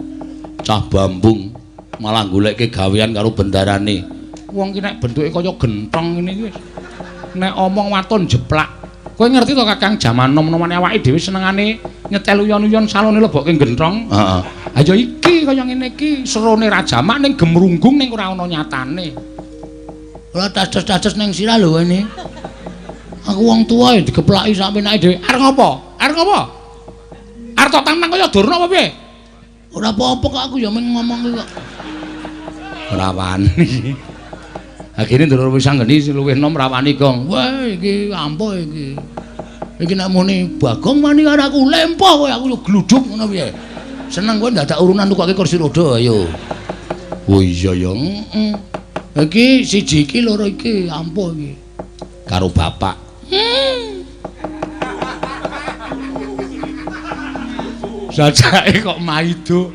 cah Bambung malah goleke gawean karo bendarane. Wong ki nek bentuke kaya gentong ngene iki wis. Nek omong waton jeplak. Kowe ngerti to Kakang jaman nom-nomane awake dhewe senengane nyetel uyon-uyon salone lebokke genthong? Heeh. Ha ya iki kaya ngene iki serone rajamak ning gemrunggung ning ora ana nyatane. Ora tas-tas ning sirah lho ngene. Aku wong tuwa ya digeplaki sak penake dhewe. Arep ngopo? Arep ngopo? Arep tok tantang kaya Durna apa piye? Ora apa-apa kok aku ya men ngomong kok. Ora wani. Akhirnya ndoro wis anggeni luwih nom rawani gong. Wah iki ampuh iki. Iki nek muni Bagong wani karo aku lempoh kowe aku yo gluduk ngono piye. Seneng kowe dadak urunan tukoke kursi roda ayo. Oh iya ya. Iki siji iki loro iki ampuh iki. Karo bapak. Sajake kok maido.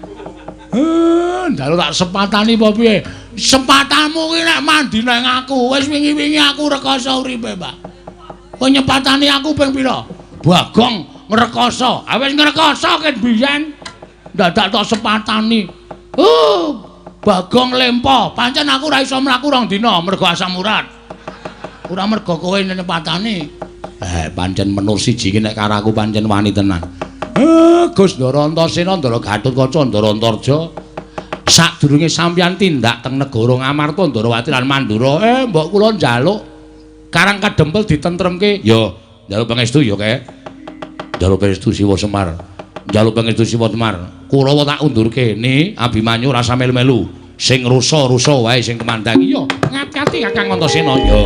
Ndalu tak sepatani apa piye? Sempatanmu kuwi nek mandi nang aku. Wis wingi-wingi aku rekoso uripe, Pak. Kowe nyepatani aku ping pira? Bagong ngrekoso. Ah wis ngrekoso ket biyen. Dadak tok sepatani. Bagong lempo. Pancen aku ora iso mlaku rong dina mergo asam urat. Ora mergo kowe nyepatani. Pancen menur siji iki nek karo aku pancen wani tenan. Gus Ndara Antasena, Ndara Gatotkaca, Ndara Antarja. Sadurunge sampeyan tindak teng negara Ngamarta, Ndarawati lan Mandura, mbok kula njaluk Karang Kadempel ditentremke. Ya, njaluk pangestu ya, Kek. Njaluk pangestu Siwa Semar. Njaluk pangestu Siwa Semar. Kurawa tak undurke kene, Abimanyu rasa melu-melu. Sing rusa-rusa wae sing kemandang. Iya, ngati-ati Kakang Antasena ya.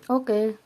Oke.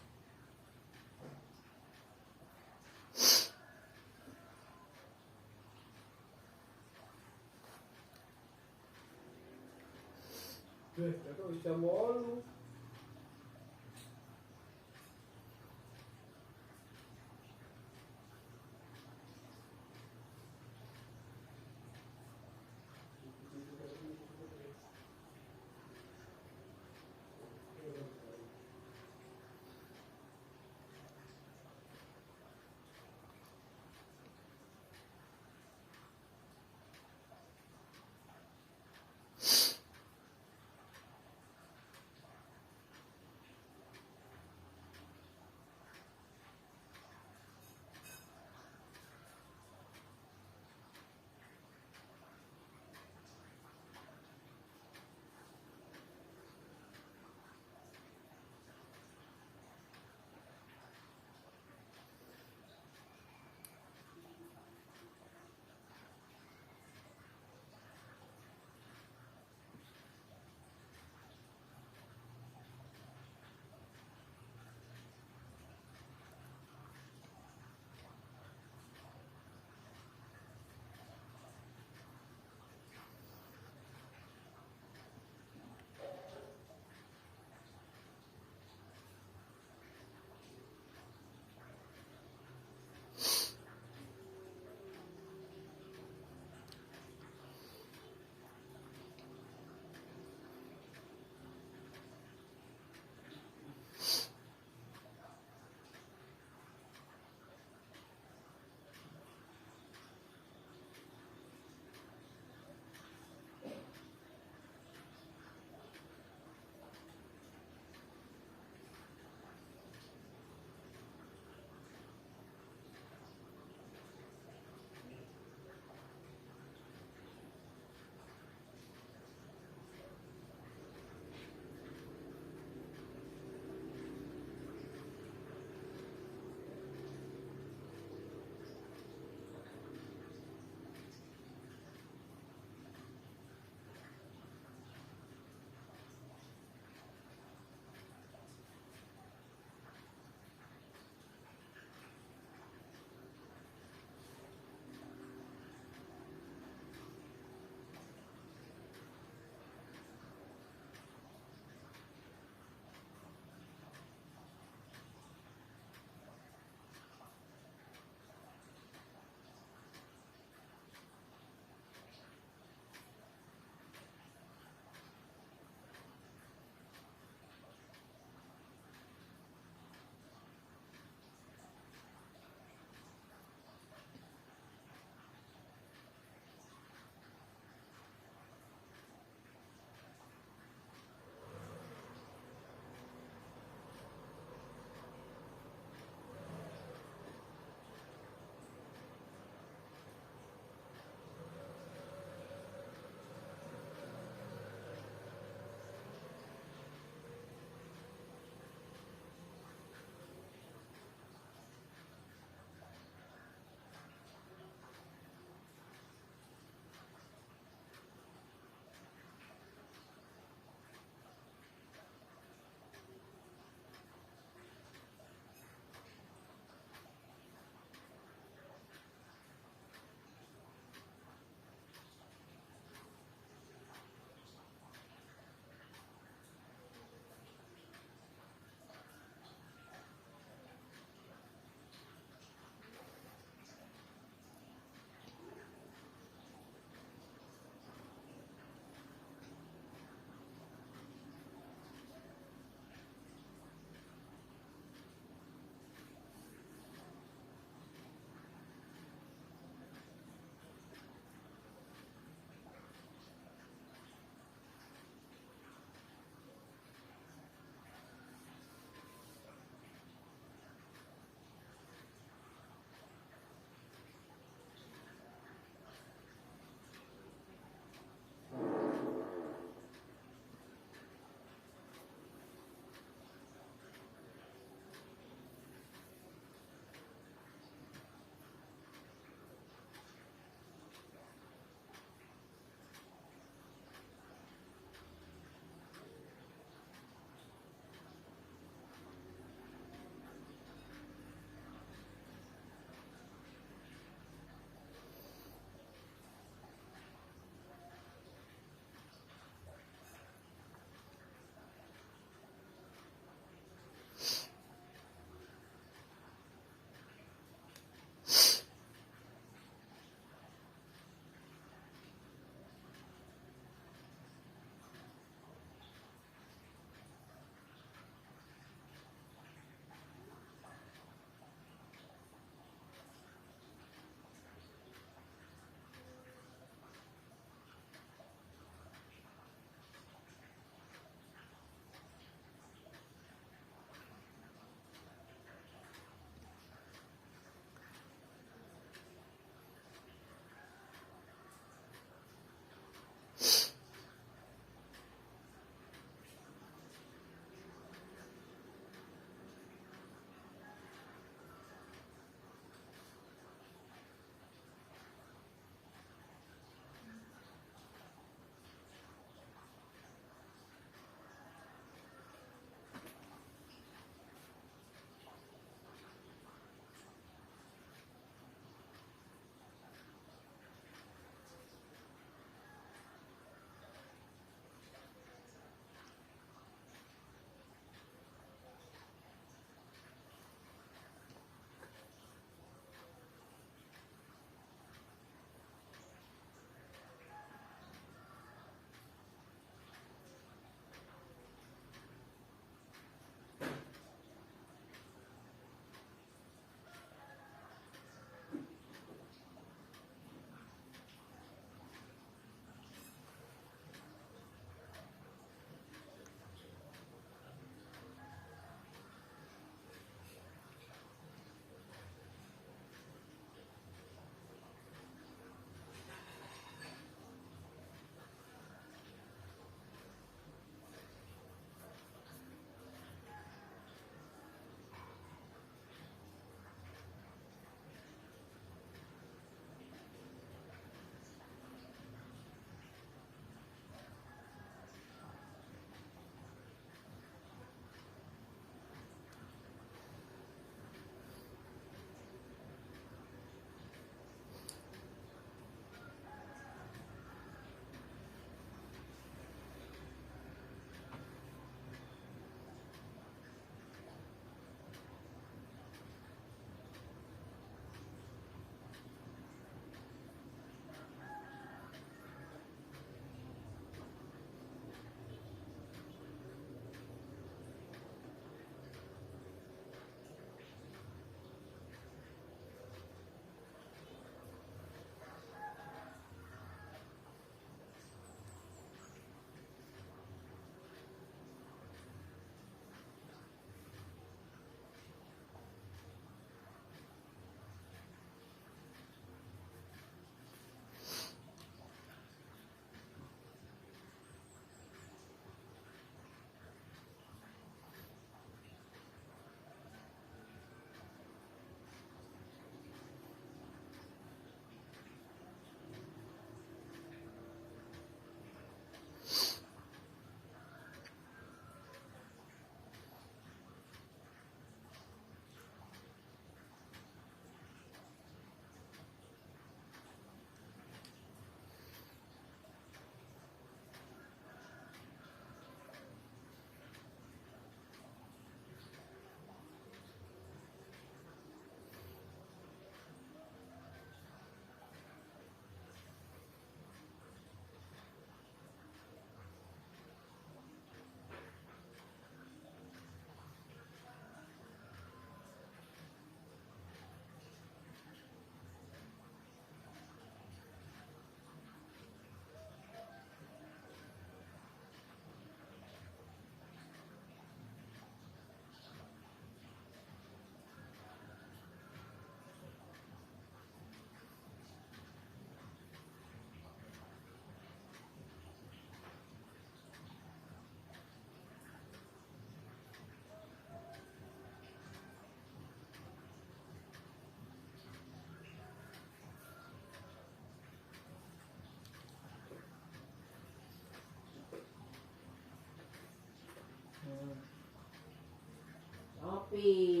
Dewi.